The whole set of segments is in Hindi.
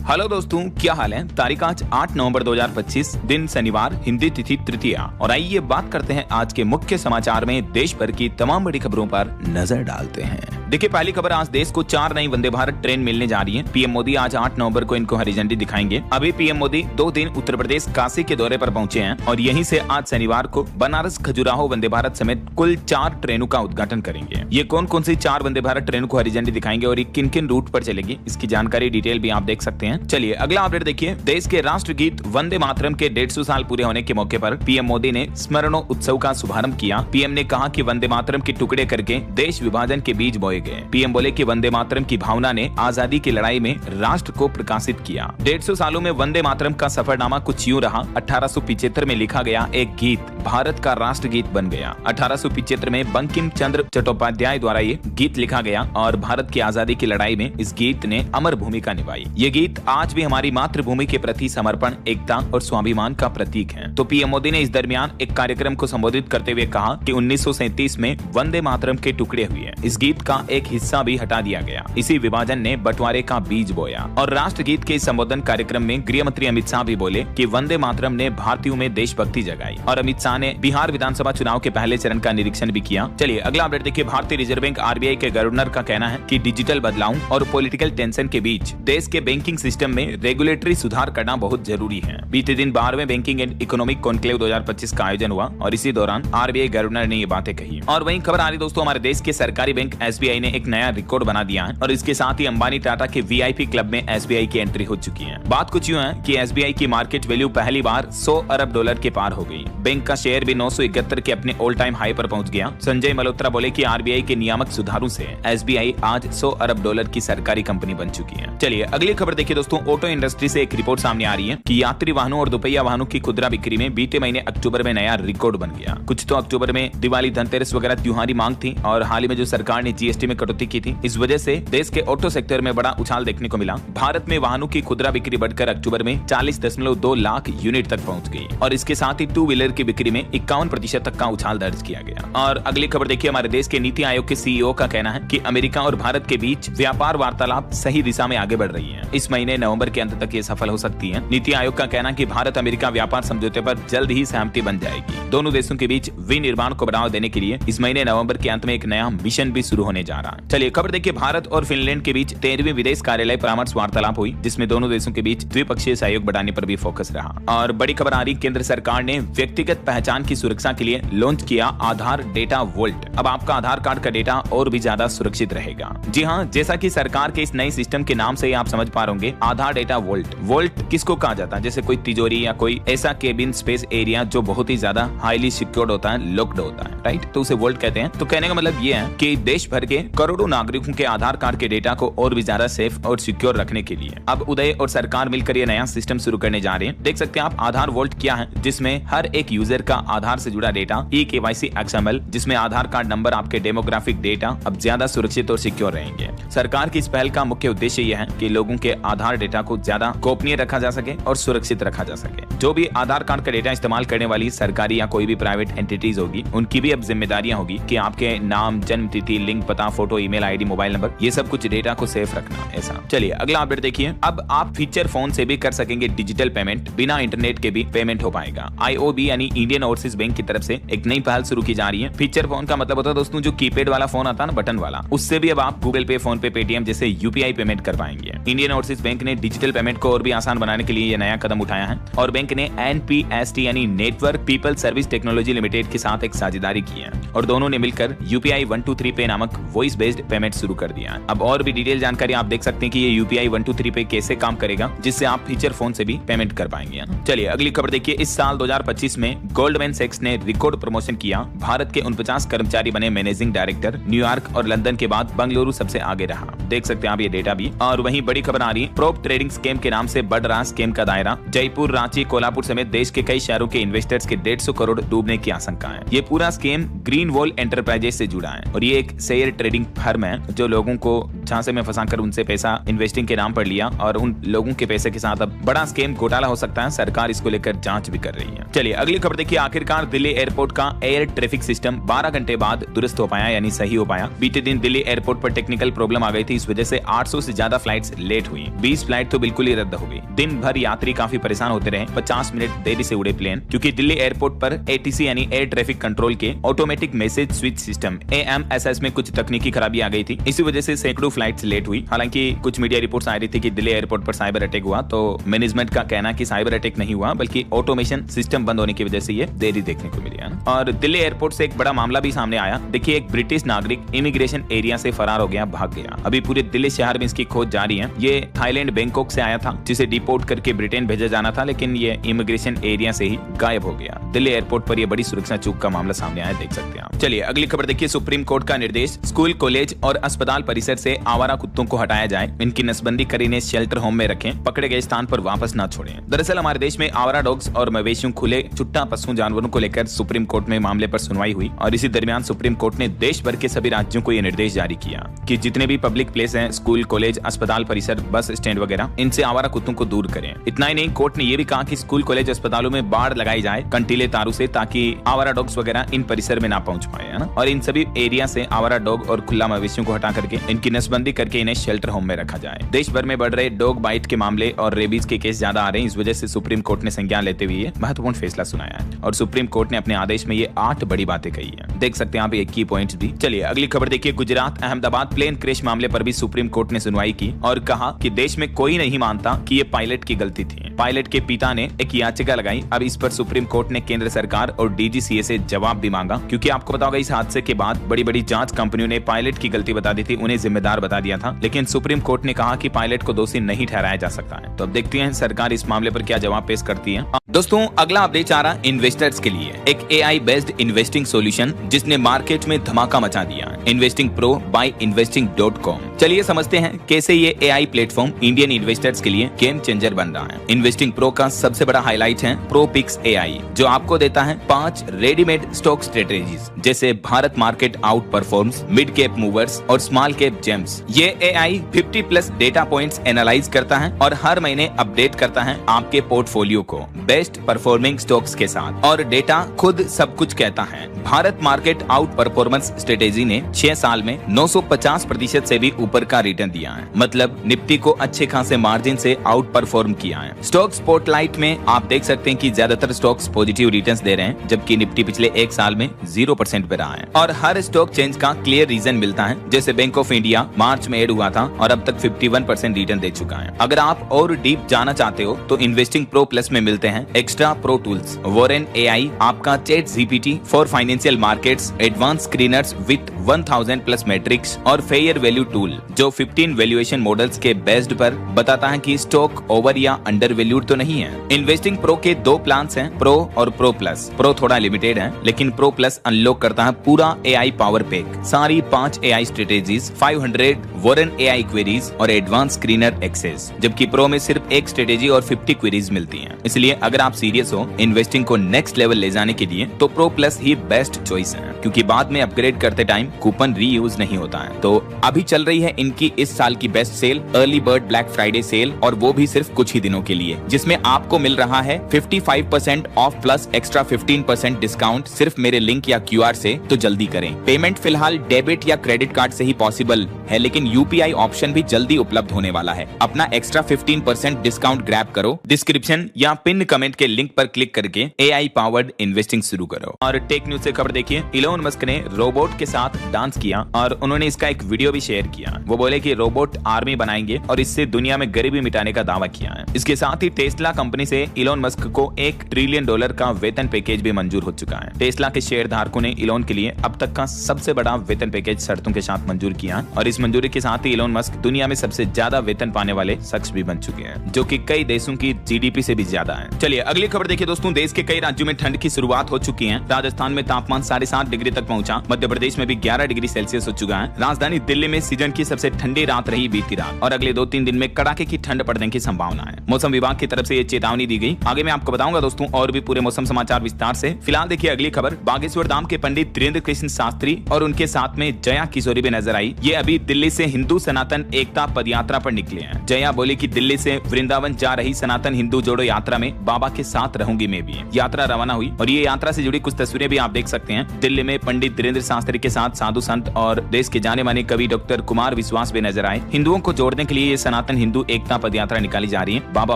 हेलो दोस्तों, क्या हाल है। तारीख आज 8 नवंबर 2025, दिन शनिवार, हिंदी तिथि तृतीया। और आइए बात करते हैं आज के मुख्य समाचार में देश भर की तमाम बड़ी खबरों पर नजर डालते हैं। देखिए, पहली खबर, आज देश को 4 नई वंदे भारत ट्रेन मिलने जा रही है। पीएम मोदी आज 8 नवंबर को इनको हरी झंडी दिखाएंगे। अभी पीएम मोदी 2 दिन उत्तर प्रदेश काशी के दौरे पर पहुंचे हैं और यहीं से आज शनिवार को बनारस खजुराहो वंदे भारत समेत कुल 4 ट्रेनों का उद्घाटन करेंगे। ये कौन कौन सी 4 वंदे भारत ट्रेनों को हरी झंडी दिखाएंगे और ये किन किन रूट पर चलेगी, इसकी जानकारी डिटेल भी आप देख सकते हैं। चलिए अगला अपडेट देखिए। देश के राष्ट्र गीत वंदे मातरम के 150 साल पूरे होने के मौके पर पीएम मोदी ने स्मरणो उत्सव का शुभारंभ किया। पीएम ने कहा कि वंदे मातरम के टुकड़े करके देश विभाजन के बीज बोए गए। पीएम बोले कि वंदे मातरम की भावना ने आजादी की लड़ाई में राष्ट्र को प्रकाशित किया। 150 सालों में वंदे मातरम का सफरनामा कुछ यूं रहा। 1875 में लिखा गया एक गीत भारत का राष्ट्र गीत बन गया। 1875 में बंकिम चंद्र चट्टोपाध्याय द्वारा ये गीत लिखा गया और भारत की आजादी की लड़ाई में इस गीत ने अमर भूमिका निभाई। ये गीत आज भी हमारी मातृभूमि के प्रति समर्पण, एकता और स्वाभिमान का प्रतीक है। तो पीएम मोदी ने इस दरमियान एक कार्यक्रम को संबोधित करते हुए कहा कि 1937 में वंदे मातरम के टुकड़े हुए। इस गीत का एक हिस्सा भी हटा दिया गया। इसी विभाजन ने बंटवारे का बीज बोया। और राष्ट्र गीत के संबोधन कार्यक्रम में गृह मंत्री अमित शाह भी बोले कि वंदे मातरम ने भारतीयों में देशभक्ति जगाई। और अमित शाह ने बिहार विधानसभा चुनाव के पहले चरण का निरीक्षण भी किया। चलिए अगला अपडेट देखिए। भारतीय रिजर्व बैंक आरबीआई के गवर्नर का कहना है कि डिजिटल बदलाव और पॉलिटिकल टेंशन के बीच देश के बैंकिंग सिस्टम में रेगुलेटरी सुधार करना बहुत जरूरी है। बीते दिन 12वें बैंकिंग एंड इकोनॉमिक कॉन्क्लेव 2025 का आयोजन हुआ और इसी दौरान आरबीआई गवर्नर ने ये बातें कही। और वहीं खबर आ रही दोस्तों, हमारे देश के सरकारी बैंक एसबीआई ने एक नया रिकॉर्ड बना दिया है और इसके साथ ही अंबानी टाटा के वीआईपी क्लब में एसबीआई की एंट्री हो चुकी है। बात कुछ यूं है कि एसबीआई की मार्केट वैल्यू पहली बार 100 अरब डॉलर के पार हो गई। बैंक का शेयर भी 971 के अपने ऑल टाइम हाई पर पहुंच गया। संजय मल्होत्रा बोले कि आरबीआई के नियामक सुधारों से एसबीआई आज 100 अरब डॉलर की सरकारी कंपनी बन चुकी है। चलिए अगली खबर देखिए दोस्तों। ऑटो इंडस्ट्री से एक रिपोर्ट सामने आ रही है कि यात्री वाहनों और दोपहिया वाहनों की खुदरा बिक्री में बीते महीने अक्टूबर में नया रिकॉर्ड बन गया। कुछ तो अक्टूबर में दिवाली, धनतेरस वगैरह त्योहारी मांग थी और हाल ही में जो सरकार ने जीएसटी में कटौती की थी, इस वजह से देश के ऑटो सेक्टर में बड़ा उछाल देखने को मिला। भारत में वाहनों की खुदरा बिक्री बढ़कर अक्टूबर में 40.2 लाख यूनिट तक पहुंच गई और इसके साथ ही 2 व्हीलर की बिक्री में 51% तक का उछाल दर्ज किया गया। और अगली खबर देखिए। हमारे देश के नीति आयोग के सीईओ का कहना है कि अमेरिका और भारत के बीच व्यापार वार्तालाप सही दिशा में आगे बढ़ रही है। इस महीने नवंबर के अंत तक ये सफल हो सकती है। नीति आयोग का कहना है कि भारत अमेरिका व्यापार समझौते पर जल्द ही सहमति बन जाएगी। दोनों देशों के बीच विनिर्माण को बढ़ावा देने के लिए इस महीने नवंबर के अंत में एक नया मिशन भी शुरू होने जा रहा है। चलिए खबर देखिए। भारत और फिनलैंड के बीच 13वीं विदेश कार्यालय परामर्श वार्तालाप हुई, जिसमें दोनों देशों के बीच द्विपक्षीय सहयोग बढ़ाने पर भी फोकस रहा। और बड़ी खबर आ रही, केंद्र सरकार ने व्यक्तिगत पहचान की सुरक्षा के लिए लॉन्च किया आधार डेटा वोल्ट। अब आपका आधार कार्ड का डेटा और भी ज्यादा सुरक्षित रहेगा। जी हाँ, जैसा कि सरकार के इस नए सिस्टम के नाम से ही आप समझ पा रहे होंगे, आधार डेटा वोल्ट। वोल्ट किसको कहा जाता है? जैसे कोई तिजोरी या कोई ऐसा केबिन स्पेस एरिया जो बहुत ही ज्यादा हाईली सिक्योर्ड होता है, लॉक्ड होता है, राइट? तो उसे वोल्ट कहते हैं। तो कहने का मतलब ये है कि देश भर के करोड़ों नागरिकों के आधार कार्ड के डेटा को और भी ज्यादा सेफ और सिक्योर रखने के लिए अब उदय और सरकार मिलकर ये नया सिस्टम शुरू करने जा रहे हैं। देख सकते हैं आप आधार वोल्ट क्या है, जिसमें हर एक यूजर का आधार से जुड़ा डेटा eKYC XML, जिसमें आधार कार्ड नंबर, आपके डेमोग्राफिक डेटा अब ज्यादा सुरक्षित और सिक्योर रहेंगे। सरकार की इस पहल का मुख्य उद्देश्य यह है कि लोगों के आधार डेटा को ज्यादा गोपनीय रखा जा सके और सुरक्षित रखा जा सके। जो भी आधार कार्ड का डेटा इस्तेमाल करने वाली सरकारी या कोई भी प्राइवेट एंटिटीज होगी, उनकी भी अब जिम्मेदारियां होगी कि आपके नाम, जन्म तिथि, लिंक, पता, photo, email ID, mobile number, ये सब कुछ डेटा को सेफ रखना। ऐसा चलिए अगला अपडेट देखिए। अब आप फीचर फोन से भी कर सकेंगे डिजिटल पेमेंट, बिना इंटरनेट के भी पेमेंट हो पाएगा। आईओबी यानी इंडियन ओवरसीज बैंक की तरफ से एक नई पहल शुरू की जा रही है। फीचर फोन का मतलब होता है दोस्तों जो कीपैड वाला फोन आता है ना, बटन वाला, उससे भी अब आप गूगल पे, फोन पे, पेटीएम जैसे यूपीआई पेमेंट कर पाएंगे। इंडियन ओवरसीज बैंक ने डिजिटल पेमेंट को और भी आसान बनाने के लिए यह नया कदम उठाया है और बैंक ने एनपीएसटी यानी network people service technology limited के साथ एक साझेदारी की है और दोनों ने मिलकर यूपीआई 123 पे नामक वॉइस बेस्ड पेमेंट शुरू कर दिया है। अब और भी डिटेल जानकारी आप देख सकते हैं कि ये यूपीआई 123 पे कैसे काम करेगा, जिससे आप फीचर फोन से भी पेमेंट कर पाएंगे। चलिए अगली खबर देखिए। इस साल 2025 में गोल्डमैन सैक्स ने रिकॉर्ड प्रमोशन किया। भारत के 49 कर्मचारी बने मैनेजिंग डायरेक्टर। न्यूयॉर्क और लंदन के बाद बंगलुरु सबसे आगे रहा। देख सकते हैं आप ये डेटा भी। और वहीं बड़ी खबर आ रही है, प्रोप ट्रेडिंग स्कैम के नाम से बढ़ रहा स्कैम का दायरा। जयपुर, रांची, कोल्हापुर समेत देश के कई शहरों के इन्वेस्टर्स के 150 करोड़ डूबने की आशंका है। ये पूरा स्कैम ग्रीन वॉल एंटरप्राइजेस से जुड़ा है और ये एक शेयर ट्रेडिंग फर्म है जो लोगों को झांसे में फंसाकर उनसे पैसा इन्वेस्टिंग के नाम पर लिया और उन लोगों के पैसे के साथ अब बड़ा स्कैम घोटाला हो सकता है। सरकार इसको लेकर जांच भी कर रही है। चलिए अगली खबर देखिए। आखिरकार दिल्ली एयरपोर्ट का एयर ट्रैफिक सिस्टम 12 घंटे बाद दुरुस्त हो पाया, यानी सही हो पाया। बीते दिन दिल्ली एयरपोर्ट पर टेक्निकल प्रॉब्लम आ गई थी, इस वजह से 800 से ज्यादा फ्लाइट्स लेट हुई। 20 फ्लाइट तो बिल्कुल ही रद्द हो गई। दिन भर यात्री काफी परेशान होते रहे। 50 मिनट देरी से उड़े प्लेन, क्योंकि दिल्ली एयरपोर्ट पर ATC यानी एयर ट्रैफिक कंट्रोल के automatic message switch system AMSS में कुछ तकनीकी खराबी आ गई थी। इसी वजह से सैकड़ों फ्लाइट्स लेट हुई। हालांकि कुछ मीडिया रिपोर्ट्स आ रही थी कि दिल्ली एयरपोर्ट पर साइबर अटैक हुआ, तो मैनेजमेंट का कहना कि साइबर अटैक नहीं हुआ, बल्कि ऑटोमेशन सिस्टम बंद होने की वजह से ये देरी देखने को मिली है। और दिल्ली एयरपोर्ट से एक बड़ा मामला भी सामने आया। देखिए, एक ब्रिटिश नागरिक इमिग्रेशन एरिया से फरार हो गया, भाग गया। अभी पूरे दिल्ली शहर में इसकी खोज जारी है। ये थाईलैंड बैंकॉक से आया था, जिसे डिपोर्ट करके ब्रिटेन भेजा जाना था, लेकिन ये इमिग्रेशन एरिया से ही गायब हो गया। दिल्ली एयरपोर्ट पर यह बड़ी सुरक्षा चूक का मामला सामने आया, देख सकते हैं आप। चलिए अगली खबर देखिए। सुप्रीम कोर्ट का निर्देश, स्कूल, कॉलेज और अस्पताल परिसर से आवारा कुत्तों को हटाया जाए। इनकी नसबंदी कर इन्हें शेल्टर होम में रखें, पकड़े गए स्थान पर वापस न छोड़ें। दरअसल हमारे देश में आवारा डॉग्स और मवेशियों, खुले छुट्टा पशु जानवरों को लेकर सुप्रीम कोर्ट में मामले पर सुनवाई हुई और इसी दरमियान सुप्रीम कोर्ट ने देश भर के सभी राज्यों को यह निर्देश जारी किया कि जितने भी पब्लिक प्लेस हैं, स्कूल, कॉलेज, अस्पताल परिसर, बस स्टैंड वगैरह, इनसे आवारा कुत्तों को दूर करें। इतना ही नहीं, कोर्ट ने यह भी कहा कि स्कूल, कॉलेज, अस्पतालों में बाड़ लगाई जाए कंटीले तारों से, ताकि आवारा डॉग्स वगैरह इन परिसर में ना पहुंच पाए, है ना। और इन सभी एरिया से आवारा डॉग और खुला मवेशियों को हटा करके इनकी नसबंदी करके इन्हें शेल्टर होम में रखा जाए। देश भर में बढ़ रहे डॉग बाइट के मामले और रेबीज के केस ज्यादा आ रहे हैं, इस वजह से सुप्रीम कोर्ट ने संज्ञान लेते हुए ये महत्वपूर्ण फैसला सुनाया है। और सुप्रीम कोर्ट ने अपने आदेश में ये 8 बड़ी बातें कही है, देख सकते हैं आप एक की पॉइंट्स भी। चलिए अगली खबर देखिए। गुजरात अहमदाबाद प्लेन क्रैश मामले पर भी सुप्रीम कोर्ट ने सुनवाई की और कहा कि देश में कोई नहीं मानता कि ये पायलट की गलती थी। पायलट के पिता ने एक याचिका लगाई। अब इस पर सुप्रीम कोर्ट ने केंद्र सरकार और DGCA से जवाब भी मांगा, क्योंकि आपको पता होगा इस हादसे के बाद बड़ी बड़ी जांच कंपनियों ने पायलट की गलती बता दी थी, उन्हें जिम्मेदार बता दिया था, लेकिन सुप्रीम कोर्ट ने कहा कि पायलट को दोषी नहीं ठहराया जा सकता है। तो अब देखते हैं सरकार इस मामले पर क्या जवाब पेश करती है। दोस्तों अगला अपडेट आ रहा इन्वेस्टर्स के लिए, एक AI बेस्ड इन्वेस्टिंग सोल्यूशन जिसने मार्केट में धमाका मचा दिया। Investing pro by investing.com। चलिए समझते हैं कैसे ये AI प्लेटफॉर्म इंडियन इन्वेस्टर्स के लिए गेम चेंजर बन रहा है। इन्वेस्टिंग प्रो का सबसे बड़ा हाईलाइट है ProPix AI, जो आपको देता है 5 रेडीमेड स्टॉक स्ट्रेटेजीज, जैसे Bharat market out performs, mid cap movers और स्मॉल कैप जेम्स। ये AI 50+ डेटा पॉइंट्स एनालाइज करता है और हर महीने अपडेट करता है आपके पोर्टफोलियो को बेस्ट परफॉर्मिंग स्टॉक्स के साथ, और डेटा खुद सब कुछ कहता है। Bharat market out performance strategy ने 6 साल में 950% से भी ऊपर का रिटर्न दिया है, मतलब निफ्टी को अच्छे खासे मार्जिन से आउट परफॉर्म किया है। स्टॉक स्पॉटलाइट में आप देख सकते हैं कि ज्यादातर स्टॉक्स पॉजिटिव रिटर्न्स दे रहे हैं, जबकि निफ्टी पिछले 1 साल में 0% पे रहा है। और हर स्टॉक चेंज का क्लियर रीजन मिलता है, जैसे बैंक ऑफ इंडिया मार्च में ऐड हुआ था और अब तक 51% रिटर्न दे चुका है। अगर आप और डीप जाना चाहते हो तो इन्वेस्टिंग प्रो प्लस में मिलते हैं extra pro tools, Warren AI, आपका chat GPT for financial markets, advance screeners with 1000+ matrix और फेयर वैल्यू टूल, जो 15 वैल्यूएशन मॉडल्स के बेस्ड पर बताता है कि स्टॉक ओवर या अंडर वैल्यूड तो नहीं है। इन्वेस्टिंग प्रो के 2 प्लान्स हैं, प्रो और प्रो प्लस। प्रो थोड़ा लिमिटेड है, लेकिन प्रो प्लस अनलॉक करता है पूरा AI पावर पैक, सारी 5 AI strategies, 500 Warren AI queries और एडवांस स्क्रीनर एक्सेस, जबकि प्रो में सिर्फ एक स्ट्रेटेजी और 50 क्वेरीज मिलती हैं। इसलिए अगर आप सीरियस हो इन्वेस्टिंग को नेक्स्ट लेवल ले जाने के लिए तो प्रो प्लस ही बेस्ट चॉइस है, क्योंकि बाद में अपग्रेड करते टाइम कूपन रीयूज नहीं होता है। तो अभी चल रही है इनकी इस साल की best sale, early bird Black Friday sale, और वो भी सिर्फ कुछ ही दिनों के लिए, जिसमें आपको मिल रहा है 55% ऑफ प्लस एक्स्ट्रा 15% डिस्काउंट सिर्फ मेरे लिंक या QR से। तो जल्दी करें। पेमेंट फिलहाल डेबिट या क्रेडिट कार्ड से ही पॉसिबल है, लेकिन UPI ऑप्शन भी जल्दी उपलब्ध होने वाला है। अपना एक्स्ट्रा 15% डिस्काउंट ग्रैब करो, डिस्क्रिप्शन या पिन कमेंट के लिंक पर क्लिक करके AI पावर्ड इन्वेस्टिंग शुरू करो। और टेक न्यूज से खबर देखिए, इलोन मस्क ने रोबोट के साथ डांस किया और उन्होंने इसका एक वीडियो भी शेयर किया। वो बोले कि रोबोट आर्मी बनाएंगे और इससे दुनिया में गरीबी मिटाने का दावा किया है। इसके साथ ही टेस्ला कंपनी से इलोन मस्क को $1 ट्रिलियन का वेतन पैकेज भी मंजूर हो चुका है। टेस्ला के शेयर धारकों ने इलोन के लिए अब तक का सबसे बड़ा वेतन पैकेज शर्तों के साथ मंजूर किया, और इस मंजूरी के साथ ही इलोन मस्क दुनिया में सबसे ज्यादा वेतन पाने वाले शख्स भी बन चुके हैं, जो कि कई देशों की GDP से भी ज्यादा है। चलिए अगली खबर देखिए दोस्तों, देश के कई राज्यों में ठंड की शुरुआत हो चुकी है। राजस्थान में तापमान 7.5 डिग्री तक पहुंचा। मध्य प्रदेश में भी 11 डिग्री सेल्सियस हो चुका है। राजधानी दिल्ली में सीजन की सबसे ठंडी रात रही बीती रात और अगले 2-3 दिन में कड़ाके की ठंड पड़ने की संभावना है। मौसम विभाग की तरफ से ये चेतावनी दी गई। आगे मैं आपको बताऊंगा दोस्तों और भी पूरे मौसम समाचार विस्तार से। फिलहाल देखिए अगली खबर, बागेश्वर धाम के पंडित धीरेन्द्र कृष्ण शास्त्री और उनके साथ में जया किशोरी भी नजर आई। ये अभी दिल्ली से हिंदू सनातन एकता पदयात्रा पर निकले हैं। जया बोली कि दिल्ली से वृंदावन जा रही सनातन हिंदू जोड़ो यात्रा में बाबा के साथ रहूंगी मैं भी। यात्रा रवाना हुई और ये यात्रा से जुड़ी कुछ तस्वीरें भी आप देख सकते हैं। दिल्ली में पंडित धीरेन्द्र शास्त्री के साथ साधु संत और देश के जाने माने कवि डॉक्टर कुमार विश्वास भी नजर आए। हिंदुओं को जोड़ने के लिए ये सनातन हिंदू एकता पदयात्रा निकाली जा रही है बाबा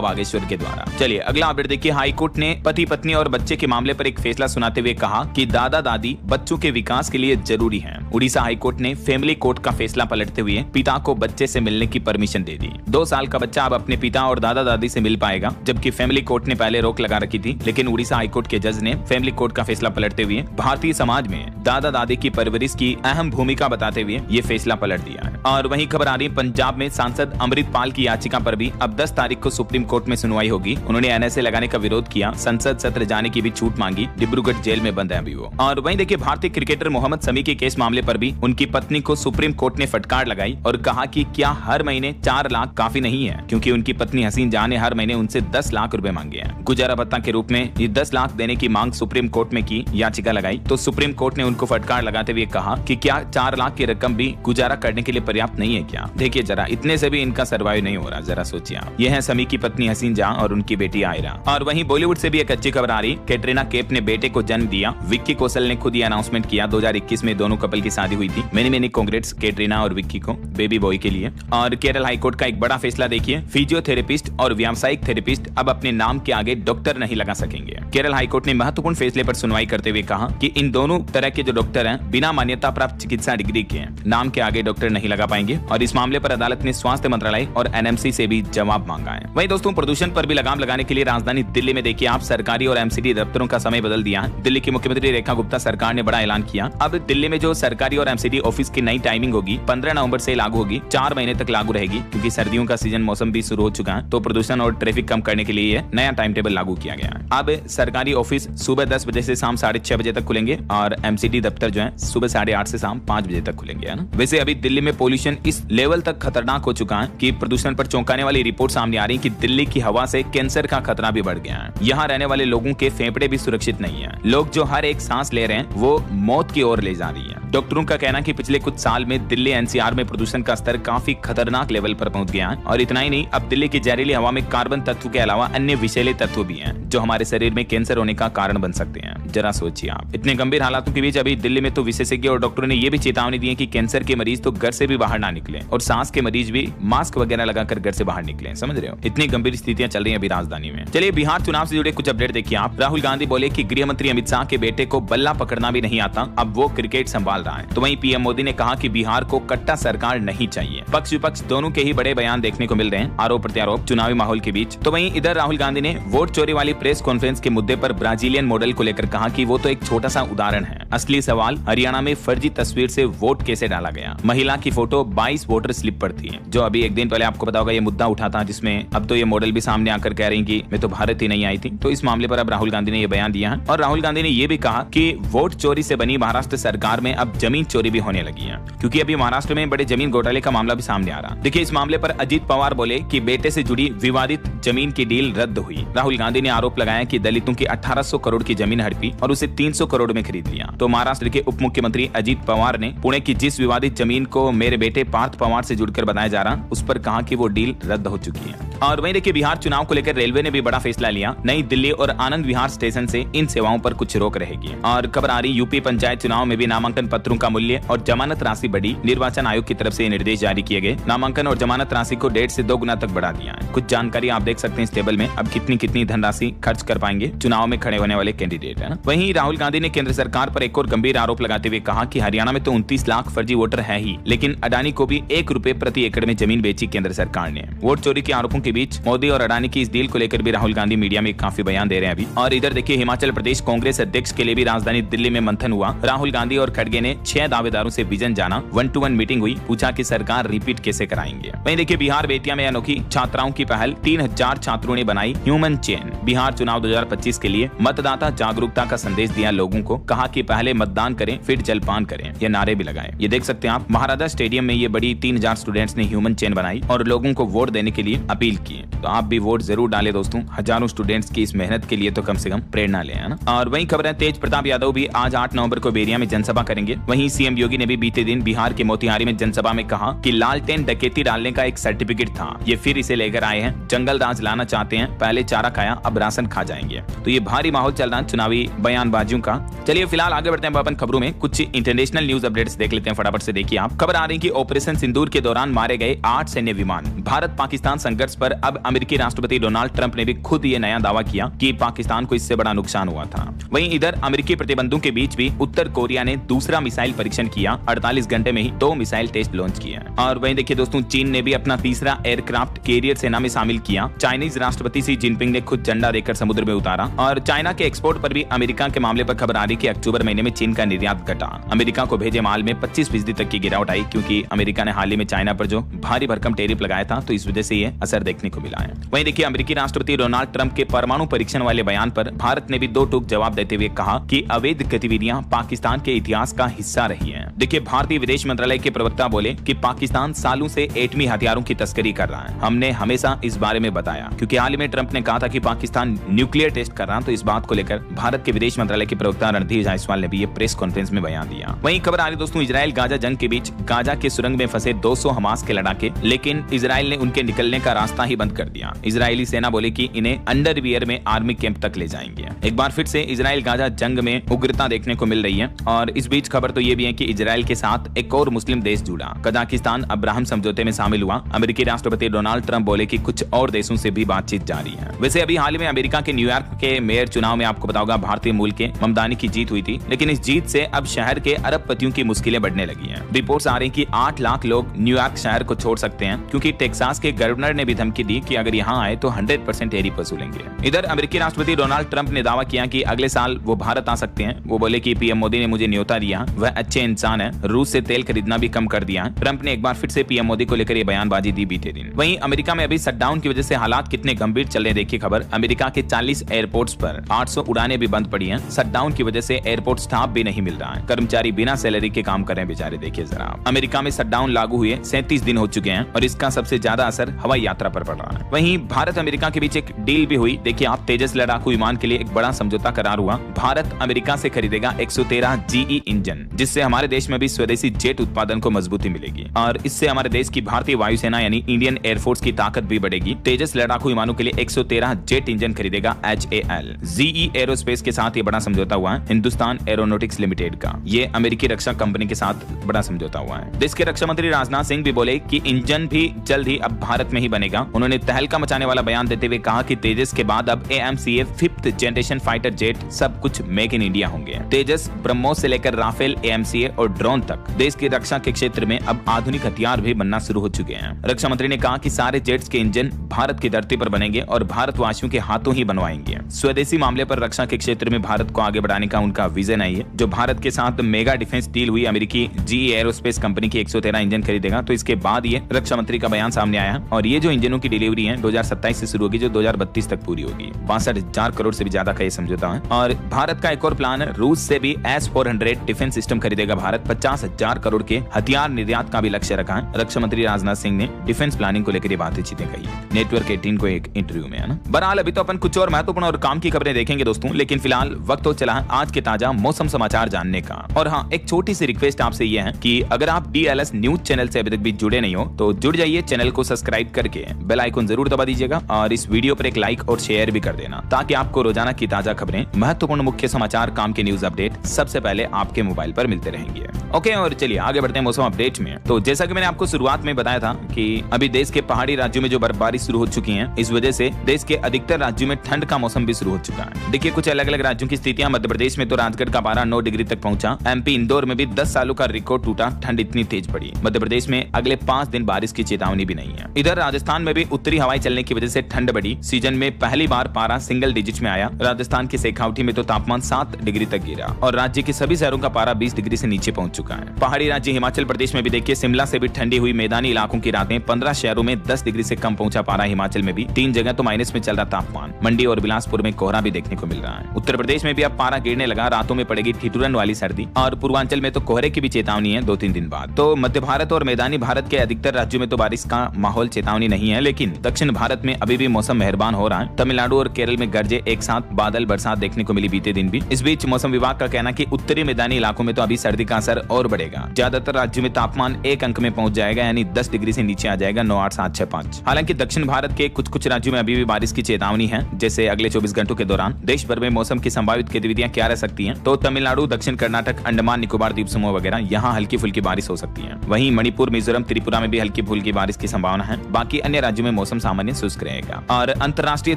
बागेश्वर के द्वारा। चलिए अगला अपडेट देखिए। हाईकोर्ट ने पति पत्नी और बच्चे के मामले पर एक फैसला सुनाते हुए कहा कि दादा दादी बच्चों के विकास के लिए जरूरी हैं। उड़ीसा हाईकोर्ट ने फैमिली कोर्ट का फैसला पलटते हुए पिता को बच्चे से मिलने की परमिशन दे दी। 2 साल का बच्चा अब अपने पिता और दादा दादी से मिल पाएगा, जबकि फैमिली कोर्ट ने पहले रोक लगा रखी थी। लेकिन उड़ीसा हाईकोर्ट के जज ने फैमिली कोर्ट का फैसला पलटते हुए भारतीय समाज में दादा दादी की परवरिश की अहम भूमिका बताते हुए ये फैसला पलट दिया है। और वहीं खबर आ रही है पंजाब में सांसद अमृतपाल की याचिका पर भी अब 10 तारीख को सुप्रीम कोर्ट में सुनवाई होगी। उन्होंने एनएसए लगाने का विरोध किया, संसद सत्र जाने की भी छूट मांगी। डिब्रूगढ़ जेल में बंद है अभी वो। और वहीं देखिए भारतीय क्रिकेटर मोहम्मद शमी के केस मामले पर भी उनकी पत्नी को सुप्रीम कोर्ट ने फटकार लगाई और कहा कि क्या हर महीने 4 लाख काफी नहीं है, क्योंकि उनकी पत्नी हसीन जहां ने हर महीने उनसे 10 लाख रुपए मांगे हैं। गुजारा भत्ता के रूप में ये 10 लाख देने की मांग सुप्रीम कोर्ट में की याचिका लगाई तो सुप्रीम कोर्ट ने उनको फटकार लगाते हुए कहा कि क्या 4 लाख की रकम भी गुजारा करने के लिए पर्याप्त नहीं है क्या? देखिए जरा इतने से भी इनका सर्वाइव नहीं हो रहा, जरा सोचिए आप। ये है शमी की पत्नी हसीन जहां और उनकी बेटी आयरा। और वहीं बॉलीवुड से भी एक अच्छी खबर आ रही, कैटरीना कैफ ने बेटे को जन्म दिया। विक्की कौशल ने खुद ये अनाउंसमेंट किया। 2021 में दोनों कपल की शादी हुई थी। मेनी कांग्रेट्स कैटरीना और विक्की को बेबी बॉय के लिए। और केरल हाईकोर्ट का एक बड़ा फैसला देखिए, फिजियोथेरेपिस्ट और व्यावसायिक थेरेपिस्ट अब अपने नाम के आगे डॉक्टर नहीं लगा सकेंगे। केरल हाईकोर्ट ने महत्वपूर्ण फैसले पर सुनवाई करते हुए कहा कि इन दोनों तरह के जो डॉक्टर हैं बिना मान्यता प्राप्त चिकित्सा डिग्री के नाम के आगे डॉक्टर नहीं लगा पाएंगे। और इस मामले पर अदालत ने स्वास्थ्य मंत्रालय और एनएमसी से भी जवाब मांगा है। वहीं दोस्तों प्रदूषण पर भी लगाम लगाने के लिए राजधानी दिल्ली में देखिए आप सरकारी और एमसीडी दफ्तरों का समय बदल दिया है। दिल्ली की मुख्यमंत्री रेखा गुप्ता सरकार ने बड़ा ऐलान किया। अब दिल्ली में जो सरकारी और एमसीडी ऑफिस की नई टाइमिंग होगी 15 नवंबर से लागू होगी। 4 महीने तक लागू रहेगी, क्योंकि सर्दियों का सीजन मौसम भी शुरू हो चुका है। तो प्रदूषण और ट्रैफिक कम करने के लिए नया टाइम टेबल लागू किया गया है। अब सरकारी ऑफिस सुबह 10 बजे से शाम 6:30 बजे तक खुलेंगे और एमसीडी दफ्तर जो है सुबह 8:30 से शाम 5 बजे तक खुलेंगे, है ना। वैसे अभी दिल्ली में पोल्यूशन इस लेवल तक खतरनाक हो चुका है कि प्रदूषण पर चौंकाने वाली रिपोर्ट सामने आ रही है कि दिल्ली की हवा से कैंसर का खतरा भी बढ़ गया है। यहाँ रहने वाले लोगों के फेफड़े भी सुरक्षित नहीं है। लोग जो हर एक सांस ले रहे हैं वो मौत की ओर ले जा रही है। डॉक्टरों का कहना है कि पिछले कुछ साल में दिल्ली एनसीआर में प्रदूषण का स्तर काफी खतरनाक लेवल पर पहुंच गया है। और इतना ही नहीं, अब दिल्ली की जहरीली हवा में कार्बन तत्व के अलावा अन्य विषैले तत्व भी हैं जो हमारे शरीर में कैंसर होने का कारण बन सकते हैं। जरा सोचिए आप, इतने गंभीर हालातों के बीच अभी दिल्ली में तो विशेषज्ञ और डॉक्टरों ने ये भी चेतावनी दी है कि कैंसर के मरीज तो घर से भी बाहर ना निकले और सांस के मरीज भी मास्क वगैरह लगाकर घर से बाहर निकले। समझ रहे हो, इतनी गंभीर स्थितियां चल रही हैं अभी राजधानी में। चलिए बिहार चुनाव से जुड़े कुछ अपडेट देखिए आप। राहुल गांधी बोले कि गृह मंत्री अमित शाह के बेटे को बल्ला पकड़ना भी नहीं आता, अब वो क्रिकेट संभाल रहा है। तो वहीं पीएम मोदी ने कहा कि बिहार को कट्टा सरकार नहीं चाहिए। पक्ष विपक्ष दोनों के ही बड़े बयान देखने को मिल रहे हैं, आरोप प्रत्यारोप चुनावी माहौल के बीच। तो वहीं इधर राहुल गांधी ने वोट चोरी वाली प्रेस कॉन्फ्रेंस के मुद्दे पर ब्राजीलियन मॉडल को लेकर कहा कि वो तो एक छोटा सा उदाहरण है। असली सवाल हरियाणा में फर्जी तस्वीर से वोट कैसे डाला गया। महिला की फोटो 22 वोटर स्लिप पर थी, जो अभी एक दिन पहले आपको पता होगा ये मुद्दा उठा था, जिसमें अब तो ये मॉडल भी सामने आकर कह रही कि मैं तो भारत ही नहीं आई थी। तो इस मामले पर अब राहुल गांधी ने ये बयान दिया है। और राहुल गांधी ने ये भी कहा कि वोट चोरी से बनी महाराष्ट्र सरकार में अब जमीन चोरी भी होने लगी है, क्योंकि अभी महाराष्ट्र में बड़े जमीन घोटाले का मामला भी सामने आ रहा। देखिए इस मामले पर अजीत पवार बोले कि बेटे से जुड़ी विवादित जमीन की डील रद्द हुई। राहुल गांधी ने आरोप लगाया कि दलितों की 1800 करोड़ की जमीन हड़पी और उसे 300 करोड़ में खरीद लिया। तो महाराष्ट्र के उप मुख्यमंत्री अजीत पवार ने पुणे की जिस विवादित जमीन को मेरे बेटे पार्थ पवार से जुड़कर बताया जा रहा, उस पर कहा कि वो डील रद्द हो चुकी है। और वहीं देखिए बिहार चुनाव को लेकर रेलवे ने भी बड़ा फैसला लिया। नई दिल्ली और आनंद विहार स्टेशन से इन सेवाओं पर कुछ रोक रहेगी। और खबर आ रही यूपी पंचायत चुनाव में भी नामांकन पत्रों का मूल्य और जमानत राशि बढ़ी। निर्वाचन आयोग की तरफ से निर्देश जारी किए गए। नामांकन और जमानत राशि को 1.5 से 2 गुना तक बढ़ा दिया है। कुछ जानकारी आप देख सकते हैं इस टेबल में। अब कितनी धनराशि खर्च कर पाएंगे चुनाव में खड़े होने वाले कैंडिडेट, है ना। वहीं राहुल गांधी ने केंद्र सरकार पर एक और गंभीर आरोप लगाते हुए कहा कि हरियाणा में तो 29 लाख फर्जी वोटर है ही, लेकिन अडानी को भी 1 रुपए प्रति एकड़ में जमीन बेची केंद्र सरकार ने। वोट चोरी के आरोपों के बीच मोदी और अडानी की इस डील को लेकर भी राहुल गांधी मीडिया में काफी बयान दे रहे हैं अभी। और इधर देखिए हिमाचल प्रदेश कांग्रेस अध्यक्ष के लिए भी राजधानी दिल्ली में मंथन हुआ। राहुल गांधी और खड़गे ने 6 दावेदारों से विजन जाना, 1-to-1 मीटिंग हुई, पूछा कि सरकार रिपीट कैसे कराएंगे। वहीं देखिए बिहार बेतिया में अनोखी छात्राओं की पहल, 3000 छात्रों ने बनाई ह्यूमन चेन। बिहार चुनाव 2025 के लिए मतदाता जागरूकता का संदेश दिया लोगों को, कहा कि पहले मतदान करें फिर जलपान करें, ये नारे भी लगाए। ये देख सकते हैं आप, महाराजा स्टेडियम में ये बड़ी 3000 स्टूडेंट्स ने ह्यूमन चेन बनाई और लोगों को वोट देने के लिए अपील की। तो आप भी वोट जरूर डालें दोस्तों, हजारों स्टूडेंट्स की इस मेहनत के लिए तो कम से कम प्रेरणा लें, है ना। और वहीं खबर है, तेज प्रताप यादव भी आज 8 नवंबर को बेरिया में जनसभा करेंगे। वहीं सीएम योगी ने भी बीते दिन बिहार के मोतिहारी में जनसभा में कहा कि लालटेन डकैती डालने का एक सर्टिफिकेट था, ये फिर इसे लेकर आए हैं, जंगल राज लाना चाहते हैं, पहले चारा खाया अब राशन खा जाएंगे। तो ये भारी माहौल चल रहा है चुनावी बयानबाजियों का। चलिए फिलहाल आगे बढ़ते हैं अपन खबरों में, कुछ इंटरनेशनल न्यूज अपडेट्स देख लेते हैं फटाफट से। देखिए आप, खबर आ रही कि ऑपरेशन सिंदूर के दौरान मारे गए 8 सैन्य विमान। भारत पाकिस्तान संघर्ष पर अब अमेरिकी राष्ट्रपति डोनाल्ड ट्रंप ने भी खुद ये नया दावा किया कि पाकिस्तान को इससे बड़ा नुकसान हुआ था। वहीं इधर अमेरिकी प्रतिबंधों के बीच भी उत्तर कोरिया ने दूसरा मिसाइल परीक्षण किया, 48 घंटे में ही 2 मिसाइल टेस्ट लॉन्च किया। और वहीं देखिए दोस्तों, चीन ने भी अपना तीसरा एयरक्राफ्ट कैरियर सेना में शामिल किया। चाइनीज राष्ट्रपति शी जिनपिंग ने खुद झंडा देकर समुद्र में उतारा। और चाइना के एक्सपोर्ट पर भी अमेरिका के मामले पर खबर आ रही कि अक्टूबर महीने में चीन का निर्यात घटा। अमेरिका को भेजे माल में 25% तक की गिरावट आई, क्योंकि अमेरिका ने हाल ही में चाइना पर जो भारी भरकम टैरिफ लगाया था, तो इस वजह से ये असर देखने को मिला है। वहीं देखिए, अमेरिकी राष्ट्रपति डोनाल्ड ट्रंप के परमाणु परीक्षण वाले बयान पर भारत ने भी दो टूक जवाब देते हुए कहा कि अवैध गतिविधियां पाकिस्तान के इतिहास का हिस्सा रही हैं। देखिए, भारतीय विदेश मंत्रालय के प्रवक्ता बोले कि पाकिस्तान सालों से एटमी हथियारों की तस्करी कर रहा है। हमने हमेशा इस बारे में बताया, क्योंकि हाल ही में ट्रंप ने कहा था कि पाकिस्तान न्यूक्लियर टेस्ट कर रहा, तो इस बात को लेकर भारत के विदेश मंत्रालय के प्रवक्ता रणधीर जायसवाल ने भी ये प्रेस कॉन्फ्रेंस में बयान दिया। वहीं खबर आ रही दोस्तों, इजराइल गाजा जंग के बीच गाजा के सुरंग में फंसे 200 हमास के लड़ाके, लेकिन इजराइल ने उनके निकलने का रास्ता ही बंद कर दिया। इजरायली सेना बोले कि इन्हें अंडरवियर में आर्मी कैंप तक ले जाएंगे। एक बार फिर से इजराइल गाजा जंग में उग्रता देखने को मिल रही है। और इस बीच खबर तो ये भी है कि इजराइल के साथ एक और मुस्लिम देश जुड़ा, कजाकिस्तान अब्राहम समझौते में शामिल हुआ। अमेरिकी राष्ट्रपति डोनाल्ड ट्रंप बोले कि कुछ और देशों से भी बातचीत जारी है। वैसे अभी हाल ही में अमेरिका के न्यूयॉर्क के मेयर चुनाव में आपको पता होगा भारतीय मूल के ममदानी की जीत हुई थी, लेकिन इस जीत से अब शहर के अरबपतियों की मुश्किलें बढ़ने लगी हैं। रिपोर्ट्स आ रही कि 8 लाख लोग न्यूयॉर्क शहर को छोड़ सकते हैं, क्योंकि टेक्सास के गवर्नर ने भी धमकी दी कि अगर यहाँ आए तो 100% टैरिफ वसूलेंगे। इधर अमेरिकी राष्ट्रपति डोनाल्ड ट्रंप ने दावा किया कि अगले साल वो भारत आ सकते हैं। वो बोले कि पीएम मोदी ने मुझे न्योता दिया, वह अच्छे इंसान है, रूस से तेल खरीदना भी कम कर दिया। ट्रंप ने एक बार फिर से पीएम मोदी को लेकर ये बयानबाजी दी बीते दिन। वहीं अमेरिका में अभी शटडाउन की वजह से हालात कितने गंभीर चल रहे, देखिए खबर। अमेरिका के 40 एयरपोर्ट्स पर 800 उड़ानें भी बंद पड़ी हैं। शटडाउन की वजह से एयरपोर्ट स्टाफ भी नहीं मिल रहा है, कर्मचारी बिना सैलरी के काम कर रहे हैं बेचारे। देखिए जरा, अमेरिका में शटडाउन लागू हुए 37 दिन हो चुके हैं और इसका सबसे ज्यादा असर हवाई यात्रा पर पड़ रहा है। वहीं भारत अमेरिका के बीच एक डील भी हुई। देखिए आप, तेजस लड़ाकू विमान के लिए एक बड़ा समझौता करार हुआ। भारत अमेरिका से खरीदेगा 113 GE इंजन, जिससे हमारे देश में भी स्वदेशी जेट उत्पादन को मजबूती मिलेगी और इससे हमारे देश की भारतीय वायुसेना यानी इंडियन एयरफोर्स की ताकत भी बढ़ेगी। तेजस लड़ाकू विमानों के लिए 113 जेट इंजन खरीदेगा HAL। GE एरोस्पेस के साथ ये बड़ा समझौता हुआ है, हिंदुस्तान एरोनॉटिक्स लिमिटेड का। ये अमेरिकी रक्षा कंपनी के साथ बड़ा समझौता हुआ है। देश के रक्षा मंत्री राजनाथ सिंह भी बोले कि इंजन भी जल्द ही अब भारत में ही बनेगा। उन्होंने तहलका मचाने वाला बयान देते हुए कहा कि तेजस के बाद अब AMCA 5th generation fighter jet सब कुछ मेक इन इंडिया होंगे। तेजस, ब्रह्मोस से लेकर राफेल, AMCA और ड्रोन तक देश की रक्षा के क्षेत्र में अब आधुनिक हथियार भी बनना शुरू हो चुके हैं। रक्षा मंत्री ने कहा कि सारे जेट्स के इंजन भारत की धरती पर बनेंगे और भारतवासियों के हाथों ही बनवाएंगे। स्वदेशी मामले पर रक्षा के क्षेत्र में भारत को आगे बढ़ाने का उनका विजन है। जो भारत के साथ मेगा डिफेंस डील हुई, अमेरिकी GE एरोस्पेस कंपनी की 113 इंजन खरीदेगा, तो इसके बाद ये रक्षा मंत्री का बयान सामने आया और ये जो इंजनों की डिलीवरी है 2027 से शुरू होगी, जो 2032 तक पूरी होगी। 62,000 करोड़ से भी ज्यादा का ये समझौता है। और भारत का एक और प्लान है, रूस से भी S-400 डिफेंस सिस्टम खरीदेगा भारत। 50,000 करोड़ के हथियार निर्यात का भी लक्ष्य रखा है। रक्षा मंत्री राजनाथ सिंह ने डिफेंस प्लानिंग को लेकर ये बातचीत कही नेटवर्क 18 को एक इंटरव्यू में, है ना। बहरहाल अभी तो अपन कुछ और महत्वपूर्ण और काम की खबरें देखेंगे दोस्तों, लेकिन फिलहाल वक्त हो चला है आज के ताजा मौसम समाचार जानने का। और हाँ, एक छोटी सी रिक्वेस्ट आपसे ये है कि अगर आप DLS न्यूज चैनल से अभी तक भी जुड़े नहीं हो तो जुड़ जाइए, चैनल को सब्सक्राइब करके बेल आइकन जरूर दबा दीजिएगा और इस वीडियो पर एक लाइक और शेयर भी कर देना, ताकि आपको रोजाना की ताजा खबरें, महत्वपूर्ण मुख्य समाचार, काम के न्यूज अपडेट सबसे पहले आपके मोबाइल पर मिलते रहेंगे। ओके, और चलिए आगे बढ़ते हैं मौसम अपडेट में। तो जैसा कि मैंने आपको शुरुआत में बताया था कि अभी देश के पहाड़ी राज्यों में जो बर्फबारी शुरू हो चुकी है, इस वजह से देश के अधिकतर राज्यों में ठंड का मौसम भी शुरू हो चुका है। देखिए कुछ अलग अलग राज्यों की स्थितियां। मध्य प्रदेश में तो राजगढ़ का पारा 9 डिग्री तक पहुंचा। MP इंदौर में भी 10 सालों का रिकॉर्ड टूटा, ठंड इतनी तेज पड़ी। मध्य प्रदेश में अगले 5 दिन बारिश की चेतावनी भी नहीं है। इधर राजस्थान में भी उत्तरी हवाएं चलने की वजह से ठंड बढ़ी। सीजन में पहली बार पारा सिंगल डिजिट में आया। राजस्थान के शेखावटी में तो तापमान 7 डिग्री तक गिरा और राज्य के सभी शहरों का पारा पारा 20 डिग्री से नीचे पहुंच चुका है। पहाड़ी राज्य हिमाचल प्रदेश में भी देखिए शिमला से भी ठंडी हुई मैदानी इलाकों की रातें 15 शहरों में 10 डिग्री से कम पहुंचा पारा। हिमाचल में भी 3 जगह तो माइनस में चल रहा तापमान। मंडी और बिलासपुर में कोहरा भी देखने को मिल रहा है। उत्तर प्रदेश में भी अब पारा गिरने लगा, रातों में पड़ेगी ठिठुरन वाली सर्दी और पूर्वांचल में तो कोहरे की भी चेतावनी है 2-3 दिन बाद। तो मध्य भारत और मैदानी भारत के अधिकतर राज्यों में तो बारिश का माहौल चेतावनी नहीं है, लेकिन दक्षिण भारत में अभी भी मौसम मेहरबान हो रहा है। तमिलनाडु और केरल में गरजे एक साथ बादल बरसात देखने को मिली बीते दिन भी। इस बीच मौसम विभाग का कहना कि उत्तरी मैदानी इलाकों में तो अभी सर्दी का असर और बढ़ेगा। ज्यादातर राज्यों में तापमान 1 अंक में पहुंच जाएगा, यानी 10 डिग्री से नीचे आ जाएगा 9, 8, 7, 6, 5। हालांकि दक्षिण भारत के कुछ राज्यों में अभी भी बारिश की चेतावनी है। जैसे अगले 24 घंटों के दौरान देश भर में मौसम की संभावित गतिविधियां क्या रह सकती हैं, तो तमिलनाडु, दक्षिण कर्नाटक, अंडमान निकोबार द्वीप समूह वगैरह यहाँ हल्की फुल्की बारिश हो सकती है। वहीं मणिपुर, मिजोरम, त्रिपुरा में भी हल्की फुल्की बारिश की संभावना है। बाकी अन्य राज्यों में मौसम सामान्य शुष्क रहेगा। और अंतर्राष्ट्रीय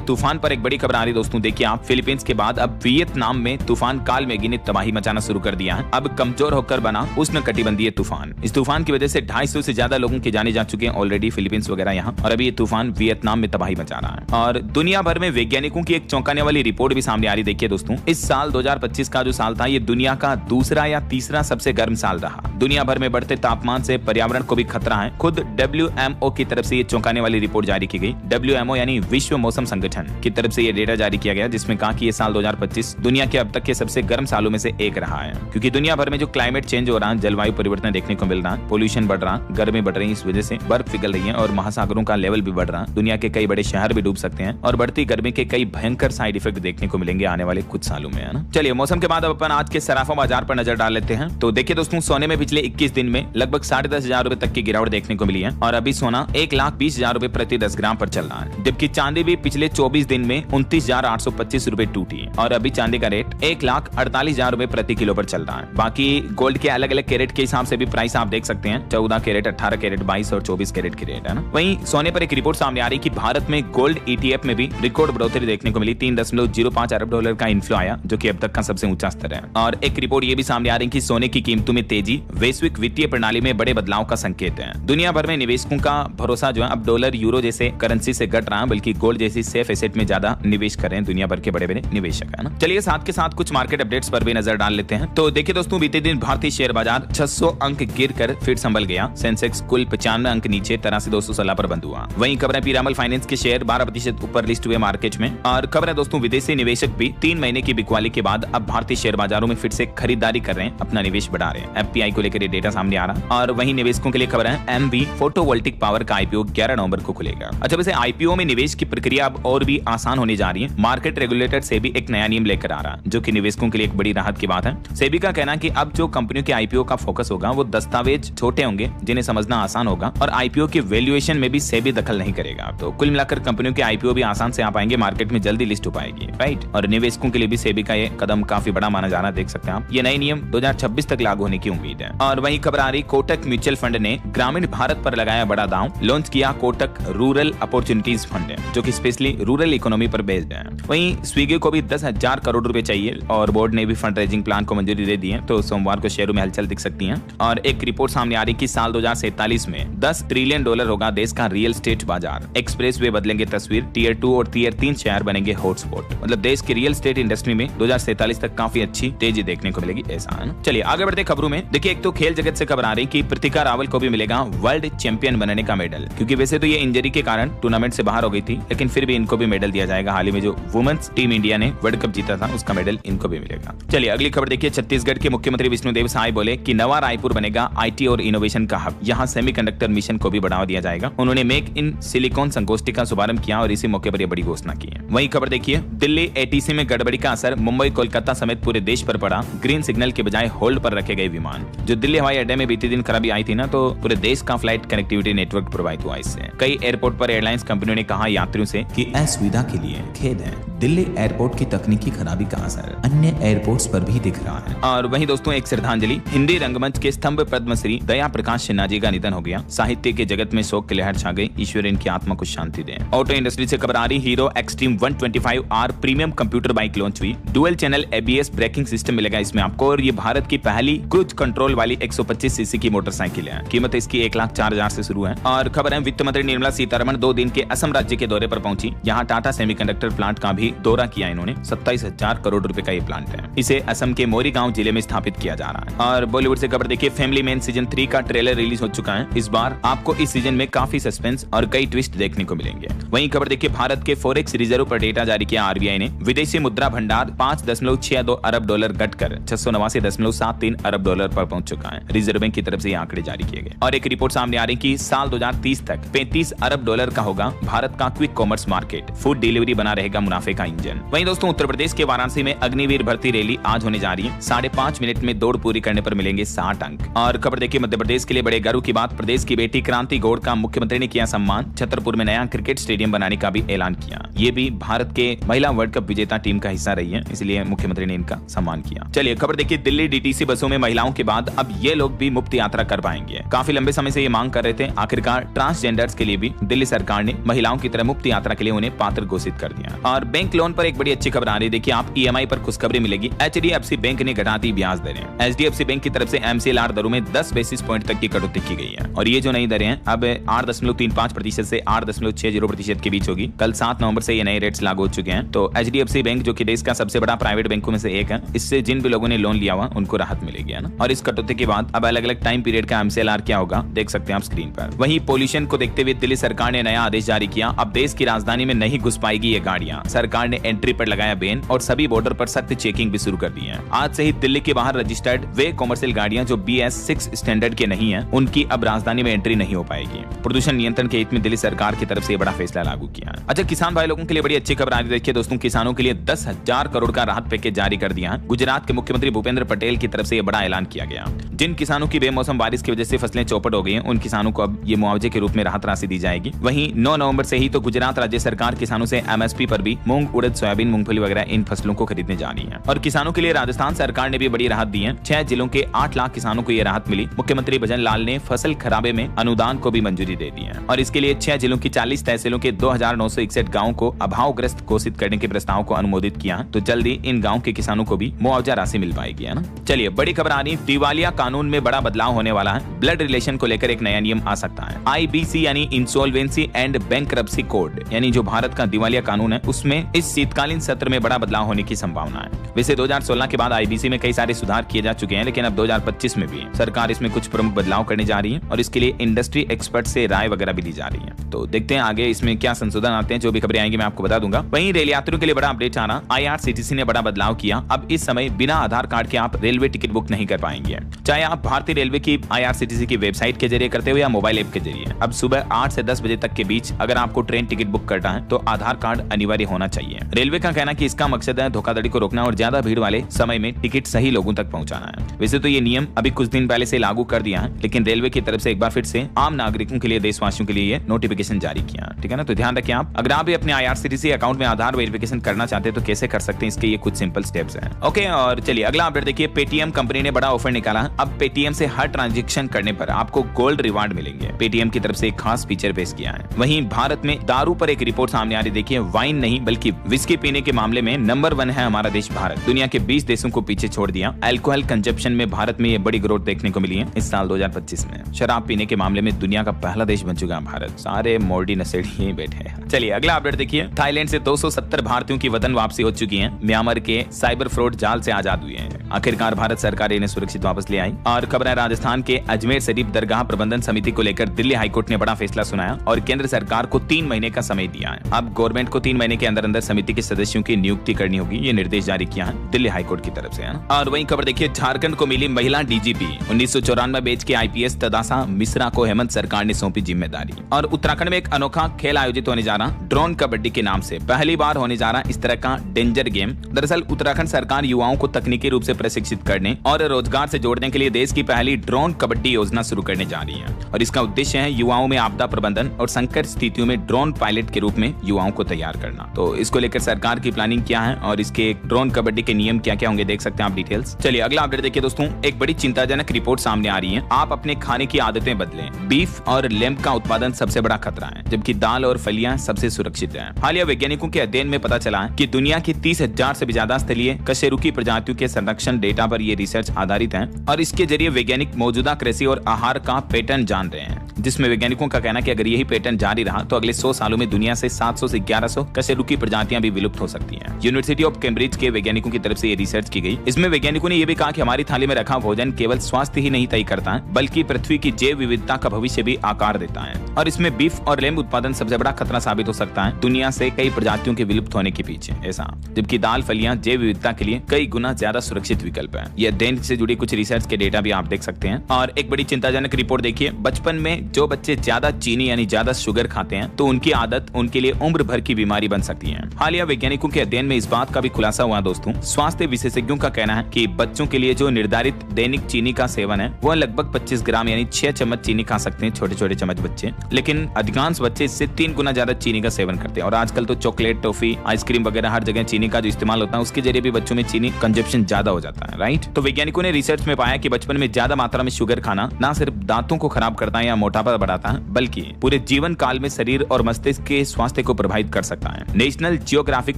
तूफान पर एक बड़ी खबर आ रही दोस्तों, देखिए आप, फिलीपींस के बाद अब वियतनाम में तूफान काल मेघी तबाही मचाना शुरू कर दिया है। अब कमजोर होकर बना उष्णकटिबंधीय तूफान। इस तूफान की वजह से 250 से ज्यादा लोगों की जाने जा चुके हैं ऑलरेडी फिलीपींस वगैरह यहाँ, और अभी ये तूफान वियतनाम में तबाही मचा रहा है। और दुनिया भर में वैज्ञानिकों की एक चौंकाने वाली रिपोर्ट भी सामने आ रही। देखिए दोस्तों, इस साल 2025 का जो साल था, ये दुनिया का दूसरा या तीसरा सबसे गर्म साल रहा। दुनिया भर में बढ़ते तापमान से पर्यावरण को भी खतरा है। खुद WMO की तरफ से ये चौंकाने वाली रिपोर्ट जारी की गई। WMO यानी विश्व मौसम संगठन की तरफ से ये डेटा जारी किया गया, जिसमें कहा कि ये साल 2025 दुनिया के अब तक के सबसे गर्म सालों में से एक रहा है। क्योंकि दुनिया भर में जो क्लाइमेट चेंज हो रहा है, जलवायु परिवर्तन देखने को मिल रहा है, पोल्यूशन बढ़ रहा, गर्मी बढ़ रही है, इस वजह से बर्फ पिघल रही है और महासागरों का लेवल भी बढ़ रहा है। दुनिया के कई बड़े शहर भी डूब सकते हैं और बढ़ती गर्मी के कई भयंकर साइड इफेक्ट देखने को मिलेंगे आने वाले कुछ सालों में, है ना। चलिए मौसम के बाद अब अपन आज के सराफा बाजार पर नजर डाल लेते हैं। तो देखिए दोस्तों, सोने में पिछले 21 दिन में लगभग 10,500 रुपए तक की गिरावट देखने को मिली है और अभी सोना 1,20,000 रुपए प्रति 10 ग्राम पर चल रहा है। जबकि चांदी भी पिछले 24 दिन में 29,825 रुपए टूटी और अभी चांदी का रेट 1,48,000 रुपए प्रति किलो पर चल रहा है। बाकी गोल्ड के अलग अलग कैरेट के हिसाब से भी प्राइस आप देख सकते हैं, 14 कैरेट, 18 कैरेट, 22 और 24 कैरेट की रेट, है ना। वहीं सोने पर एक रिपोर्ट सामने आ रही कि भारत में गोल्ड ETF में भी रिकॉर्ड बढ़ोतरी देखने को मिली। $3.05 अरब का इन्फ्लो आया, जो कि अब तक का सबसे ऊंचा स्तर है। और एक रिपोर्ट ये भी सामने आ रही कि सोने की कीमतों में तेजी वैश्विक वित्तीय प्रणाली में बड़े बदलाव का संकेत है। दुनिया भर में निवेशकों का भरोसा जो है अब डॉलर, यूरो जैसे करेंसी से घट रहा है, बल्कि गोल्ड जैसी सेफ एसेट में ज्यादा निवेश कर रहे हैं दुनिया भर के बड़े बड़े निवेशक, है ना। चलिए साथ के साथ कुछ मार्केट अपडेट्स पर भी नजर डाल लेते हैं। तो देखिए दोस्तों, बीते दिन भारतीय शेयर बाजार 600 अंक गिरकर फिर संभल गया। सेंसेक्स कुल 95 अंक नीचे 83,216 पर बंद हुआ। वहीं खबर है पीरामल फाइनेंस के शेयर 12% ऊपर लिस्ट हुए मार्केट में। और खबर है दोस्तों, विदेशी निवेशक भी 3 महीने की बिकवाली के बाद अब भारतीय शेयर बाजारों में फिर से खरीदारी कर रहे हैं, अपना निवेश बढ़ा रहे हैं। FPI को लेकर ये डेटा सामने आ रहा। और वहीं निवेशकों के लिए खबर है MV फोटोवोल्टिक पावर का IPO 11 नवंबर को खुलेगा। अच्छा, वैसे IPO में निवेश की प्रक्रिया अब और भी आसान होने जा रही है। मार्केट रेगुलेटर सेबी एक नया नियम लेकर आ रहा है, जो कि निवेशकों के लिए एक बड़ी राहत की बात है। सेबी का कहना है कि अब जो कंपनियों के IPO का फोकस होगा वो दस्तावेज छोटे होंगे, जिन्हें समझना आसान होगा, और IPO की वैल्यूएशन में भी सेबी दखल नहीं करेगा। तो कुल मिलाकर कंपनियों के IPO भी आसान से आ पाएंगे, मार्केट में जल्दी लिस्ट हो पाएगी, राइट। और निवेशकों के लिए भी सेबी का ये कदम काफी बड़ा माना जा रहा है, देख सकते हैं आप। ये नए नियम 2026 तक लागू होने की उम्मीद है। और वहीं खबर आ रही, कोटक म्यूचुअल फंड ने ग्रामीण भारत पर लगाया बड़ा दांव, लॉन्च किया कोटक रूरल अपॉर्चुनिटीज फंड, जो कि स्पेशली रूरल इकोनॉमी पर बेस्ड है। वहीं स्विगी को भी 10,000 करोड़ रुपए चाहिए और बोर्ड ने भी फंड रेजिंग प्लान को मंजूरी दे दी है। तो सोमवार को शेयरों में हलचल दिख सकती है। और एक रिपोर्ट सामने आ रही कि साल 2047 में $10 ट्रिलियन होगा देश का रियल एस्टेट बाजार। एक्सप्रेस वे बदलेंगे तस्वीर, टियर 2 और टियर 3 शहर बनेंगे हॉटस्पॉट। मतलब देश की रियल एस्टेट इंडस्ट्री में 2047 तक काफी अच्छी तेजी देखने को मिलेगी, ऐसा है ना। चलिए आगे बढ़ते खबरों में। देखिए, एक तो खेल जगत से खबर आ रही कि प्रतिका रावल को भी मिलेगा वर्ल्ड चैंपियन बनने का मेडल, क्योंकि वैसे तो ये इंजरी के कारण टूर्नामेंट से बाहर हो गई थी, लेकिन फिर भी इनको भी मेडल दिया जाएगा। हाल ही में जो वुमेन्स टीम इंडिया ने वर्ल्ड कप जीता था, उसका मेडल इनको भी मिलेगा। चलिए अगली खबर देखिए। छत्तीसगढ़ के मुख्यमंत्री विष्णुदेव साय बोले कि नवा रायपुर बनेगा IT और इनोवेशन का हब, यहाँ सेमीकंडक्टर मिशन को भी बढ़ावा दिया जाएगा। उन्होंने मेक इन सिलिकॉन संगोष्ठी का शुभारंभ किया और इसी मौके पर यह बड़ी घोषणा की है। वहीं खबर देखिए, दिल्ली ATC में गड़बड़ी का असर मुंबई, कोलकाता समेत पूरे देश पर पड़ा। ग्रीन सिग्नल के बजाय होल्ड पर रखे गए विमान। जो दिल्ली हवाई अड्डे में बीते दिन खराबी आई थी ना, तो पूरे देश का फ्लाइट कनेक्टिविटी नेटवर्क प्रभावित हुआ इससे। कई एयरपोर्ट पर एयरलाइंस कंपनियों ने कहा यात्रियों से कि असुविधा के लिए खेद है। दिल्ली एयरपोर्ट की तकनीकी खराबी का असर अन्य एयरपोर्ट्स पर भी दिख रहा है। और वहीं दोस्तों, एक श्रद्धांजलि, हिंदी रंगमंच के स्तंभ पद्मश्री दया प्रकाश सिन्हा जी का निधन हो गया। साहित्य के जगत में शोक की लहर छा गई। ईश्वर इनकी आत्मा को शांति दे। ऑटो इंडस्ट्री से खबर आ रही, Hero Xtreme 125R premium computer bike launch हुई। Dual channel ABS braking system मिलेगा इसमें आपको, और ये भारत की पहली क्रूज कंट्रोल वाली 125 सीसी की मोटरसाइकिल है। कीमत इसकी 1,04,000 से शुरू है। और खबर है, वित्त मंत्री निर्मला सीतारमण 2 दिन के असम राज्य के दौरे पर पहुंची। यहाँ टाटा सेमीकंडक्टर प्लांट का भी भी दौरा किया इन्होंने। 27,000 करोड़ रुपए का ये प्लांट है। इसे असम के मोरीगांव जिले में स्थापित किया जा रहा है। और बॉलीवुड से खबर देखिए, फैमिली मैन सीजन 3 का ट्रेलर रिलीज हो चुका है। इस बार आपको इस सीजन में काफी सस्पेंस और कई ट्विस्ट देखने को मिलेंगे। वहीं खबर देखिए, भारत के फॉरेक्स रिजर्व पर डेटा जारी किया आरबीआई ने। विदेशी मुद्रा भंडार 5.62 अरब डॉलर घटकर 689.73 अरब डॉलर पर पहुंच चुका है। रिजर्व बैंक की तरफ से ये आंकड़े जारी किए गए। और एक रिपोर्ट सामने आ रही कि साल 2030 तक 35 अरब डॉलर का होगा भारत का quick commerce market. Food delivery बना रहेगा मुनाफे का इंजन। वहीं दोस्तों, उत्तर प्रदेश के वाराणसी में अग्निवीर भर्ती रैली आज होने जा रही है। 5.5 मिनट में दौड़ पूरी करने पर मिलेंगे 60 अंक। और खबर देखिए, मध्य प्रदेश के लिए बड़े गर्व की बात, प्रदेश की बेटी क्रांति गौड़ का मुख्यमंत्री ने किया सम्मान। छतरपुर में नया क्रिकेट स्टेडियम बनाने का भी ऐलान किया। ये भी भारत के महिला वर्ल्ड कप विजेता टीम का हिस्सा रही है, इसलिए मुख्यमंत्री ने इनका सम्मान किया। चलिए खबर देखिए, दिल्ली डीटीसी बसों में महिलाओं के बाद अब ये लोग भी मुफ्त यात्रा कर पाएंगे। काफी लंबे समय से ये मांग कर रहे थे। आखिरकार ट्रांसजेंडर्स के लिए भी दिल्ली सरकार ने महिलाओं की तरह मुफ्त यात्रा के लिए उन्हें पात्र घोषित कर दिया। और बैंक लोन पर एक बड़ी अच्छी खबर आ रही है। देखिए, आप ईएमआई पर खुशखबरी मिलेगी। एचडीएफसी बैंक ने घटा दी ब्याज दरें। एचडीएफसी बैंक की तरफ से एमसीएलआर दरों में 10 बेसिस पॉइंट तक की कटौती की गई है। और ये जो नई दरें हैं अब 8.35% से 8.60% के बीच होगी। कल 7 नवंबर से ये नए रेट्स लागू हो चुके हैं। तो एचडीएफसी बैंक, जो कि देश का सबसे बड़ा प्राइवेट बैंकों में से एक है, इससे जिन भी लोगों ने लोन लिया हुआ उनको राहत मिलेगी, है ना। और इस कटौती के बाद अब अलग अलग टाइम पीरियड का एमसीएलआर क्या होगा देख सकते हैं आप स्क्रीन पर। वहीं पोल्यूशन को देखते हुए दिल्ली सरकार ने नया आदेश जारी किया। अब देश की राजधानी में नहीं घुस पाएगी ये गाड़ियां। सरकार ने एंट्री पर लगाया बैन और सभी बॉर्डर पर सख्त चेकिंग भी शुरू कर दी है। आज से ही दिल्ली के बाहर रजिस्टर्ड वे कॉमर्शियल गाड़ियां जो BS6 स्टैंडर्ड के नहीं है, उनकी अब राजधानी में एंट्री नहीं हो पाएगी। प्रदूषण नियंत्रण के हित में दिल्ली सरकार की तरफ से ये बड़ा फैसला लागू किया है। अच्छा, किसान भाई लोगों के लिए बड़ी अच्छी खबर आ रही है। देखिए दोस्तों, किसानों के लिए 10,000 करोड़ का राहत पैकेज जारी कर दिया है। गुजरात के मुख्यमंत्री भूपेंद्र पटेल की तरफ से ये बड़ा ऐलान किया गया। जिन किसानों की बेमौसम बारिश की वजह से फसलें चौपट हो गई हैं, उन किसानों को अब ये मुआवजे के रूप में राहत राशि दी जाएगी। वहीं 9 नवंबर से ही तो गुजरात राज्य सरकार किसानों से एमएसपी पर भी मूंग, उड़द, सोयाबीन, मूंगफली वगैरह इन फसलों को खरीदने जा रही है। और किसानों के लिए राजस्थान सरकार ने भी बड़ी राहत दी है। 6 जिलों के 8 लाख किसानों को ये राहत मिली। मुख्यमंत्री भजन लाल ने फसल खराबे में अनुदान को भी मंजूरी दे दी है। और इसके लिए 6 जिलों की 40 तहसीलों के 2,961 गाँव को अभावग्रस्त घोषित करने के प्रस्ताव को अनुमोदित किया। तो जल्दी इन गाँव के किसानों को भी मुआवजा राशि मिल पाएगी, है ना। चलिए बड़ी खबर आ रही है, दिवालिया कानून में बड़ा बदलाव होने वाला है। ब्लड रिलेशन को लेकर एक नया नियम आ सकता है। IBC यानी इंसॉल्वेंसी एंड बैंकरप्सी कोड, यानी जो भारत का दिवालिया कानून है, उसमें इस शीतकालीन सत्र में बड़ा बदलाव होने की संभावना है। वैसे 2016 के बाद IBC में कई सारे सुधार किए जा चुके हैं, लेकिन अब 2025 में भी सरकार इसमें कुछ प्रमुख बदलाव करने जा रही है और इसके लिए इंडस्ट्री एक्सपर्ट से राय वगैरह भी ली जा रही है। तो देखते हैं आगे इसमें क्या संशोधन आते हैं। जो भी खबरें आएंगी मैं आपको बता दूंगा। वहीं रेल यात्रियों के लिए बड़ा अपडेट आना, IRCTC ने बड़ा बदलाव किया। अब इस समय बिना आधार कार्ड के आप रेलवे टिकट बुक नहीं कर पाएंगे, चाहे आप भारतीय रेलवे की IRCTC की वेबसाइट के जरिए करते हो या मोबाइल ऐप के जरिए। अब सुबह 8 से 10 बजे तक के बीच अगर आपको ट्रेन टिकट बुक करना है तो आधार कार्ड अनिवार्य होना चाहिए। रेलवे का कहना है कि इसका मकसद है धोखाधड़ी को रोकना और ज्यादा भीड़ वाले समय में टिकट सही लोगों तक पहुंचाना है। वैसे तो ये नियम अभी कुछ दिन पहले से लागू कर दिया है, लेकिन रेलवे की तरफ से एक बार फिर से आम नागरिकों के लिए, देशवासियों के लिए ये नोटिफिकेशन जारी किया, ठीक है ना। तो ध्यान रखें आप, अगर आप भी अपने IRCTC अकाउंट में आधार वेरिफिकेशन करना चाहते हैं तो कैसे कर सकते हैं, इसके ये कुछ सिंपल स्टेप्स हैं। ओके, और चलिए अगला अपडेट देखिए, पेटीएम कंपनी ने बड़ा ऑफर निकाला है। अब पेटीएम से हर ट्रांजैक्शन करने पर आपको गोल्ड रिवार्ड मिलेंगे। पेटीएम की तरफ से एक खास फीचर पेश किया है। वहीं भारत में दारू पर एक रिपोर्ट सामने आ रही, देखिए वाइन नहीं बल्कि विस्की पीने के मामले में नंबर 1 है हमारा देश भारत। दुनिया के 20 देशों को पीछे छोड़ दिया। अल्कोहल कंजप्शन में भारत में ये बड़ी ग्रोथ देखने को मिली है इस साल 2025 में। शराब पीने के मामले में दुनिया का पहला देश बन चुका है भारत। सारे मोर्डी नशेड़ी यहीं बैठे हैं। चलिए अगला अपडेट देखिए, थाईलैंड से 270 भारतीयों की वतन वापसी हो चुकी है। म्यांमार के साइबर फ्रॉड जाल से आजाद हुए हैं। आखिरकार भारत सरकार इन्हें सुरक्षित वापस ले आई। और खबर है, राजस्थान के अजमेर शरीफ दरगाह प्रबंधन समिति को लेकर दिल्ली हाईकोर्ट ने बड़ा फैसला सुनाया और केंद्र सरकार को 3 महीने का समय दिया है। अब गवर्नमेंट को 3 महीने के अंदर अंदर समिति के सदस्यों की नियुक्ति करनी होगी। ये निर्देश जारी किया है दिल्ली हाईकोर्ट की तरफ से, है ना। और वहीं खबर देखिए, झारखंड को मिली महिला DGP। 1994 बैच के IPS तदासा मिश्रा को हेमंत सरकार ने सौंपी जिम्मेदारी। और उत्तराखंड में एक अनोखा खेल आयोजित होने जा रहा, ड्रोन कबड्डी के नाम से पहली बार होने जा रहा इस तरह का डेंजर गेम। दरअसल उत्तराखंड सरकार युवाओं को तकनीकी रूप से प्रशिक्षित करने और रोजगार से जोड़ने के लिए देश की पहली ड्रोन कबड्डी योजना शुरू करने जा रही है। और इसका उद्देश्य है युवाओं में आपदा प्रबंधन और संकट स्थितियों में ड्रोन पायलट के रूप में युवाओं को तैयार करना। तो इसको लेकर सरकार की प्लानिंग क्या है और इसके ड्रोन कबड्डी के नियम क्या क्या होंगे देख सकते हैं आप डिटेल्स। चलिए अगला अपडेट देखिए दोस्तों, एक बड़ी चिंताजनक रिपोर्ट सामने आ रही है। आप अपने खाने की आदतें बदलें। बीफ और लैम्प का उत्पादन सबसे बड़ा खतरा है, जबकि दाल और फलियां सबसे सुरक्षित हैं। हालिया वैज्ञानिकों के अध्ययन में पता चला है कि दुनिया की 30,000 से भी ज्यादा स्थलीय कशेरुकी प्रजातियों के संरक्षण डेटा पर ये रिसर्च आधारित है और इसके जरिए वैज्ञानिक मौजूदा कृषि और आहार का पैटर्न जान रहे हैं। जिसमें वैज्ञानिकों का कहना है कि अगर यही पैटर्न जारी रहा तो अगले 100 सालों में दुनिया से 700 से 1100 कशेरुकी की प्रजातियां भी विलुप्त हो सकती हैं। यूनिवर्सिटी ऑफ कैम्ब्रिज के वैज्ञानिकों की तरफ से ये रिसर्च की गई। इसमें वैज्ञानिकों ने यह भी कहा कि हमारी थाली में रखा भोजन केवल स्वास्थ्य ही नहीं तय करता है, बल्कि पृथ्वी की जैव विविधता का भविष्य भी आकार देता है। और इसमें बीफ और लेम्ब उत्पादन सबसे बड़ा खतरा साबित हो सकता है दुनिया से कई प्रजातियों के विलुप्त होने के पीछे, ऐसा। जबकि दाल फलियां जैव विविधता के लिए कई गुना ज्यादा सुरक्षित विकल्प है। यह अध्ययन से जुड़ी कुछ रिसर्च के डेटा भी आप देख सकते हैं। और एक बड़ी चिंताजनक रिपोर्ट देखिए, बचपन में जो बच्चे ज्यादा चीनी यानी ज्यादा शुगर खाते हैं तो उनकी आदत उनके लिए उम्र भर की बीमारी बन सकती है। हालिया वैज्ञानिकों के अध्ययन में इस बात का भी खुलासा हुआ दोस्तों। स्वास्थ्य विशेषज्ञों का कहना है कि बच्चों के लिए जो निर्धारित दैनिक चीनी का सेवन है वह लगभग 25 ग्राम यानी 6 चम्मच चीनी खा सकते हैं छोटे छोटे चम्मच बच्चे, लेकिन अधिकांश बच्चे इससे 3 गुना ज्यादा चीनी का सेवन करते हैं। और आजकल तो चॉकलेट, टॉफी, आइसक्रीम वगैरह हर जगह चीनी का जो इस्तेमाल होता है उसके जरिए भी बच्चों में चीनी कंजप्शन ज्यादा हो जाता है, राइट। तो वैज्ञानिकों ने रिसर्च में पाया कि बचपन में ज्यादा मात्रा में शुगर खाना न सिर्फ दांतों को खराब करता है या मोटापा बढ़ाता है, बल्कि पूरे जीवन काल में शरीर और मस्तिष्क के स्वास्थ्य को प्रभावित कर सकता है। नेशनल जियोग्राफिक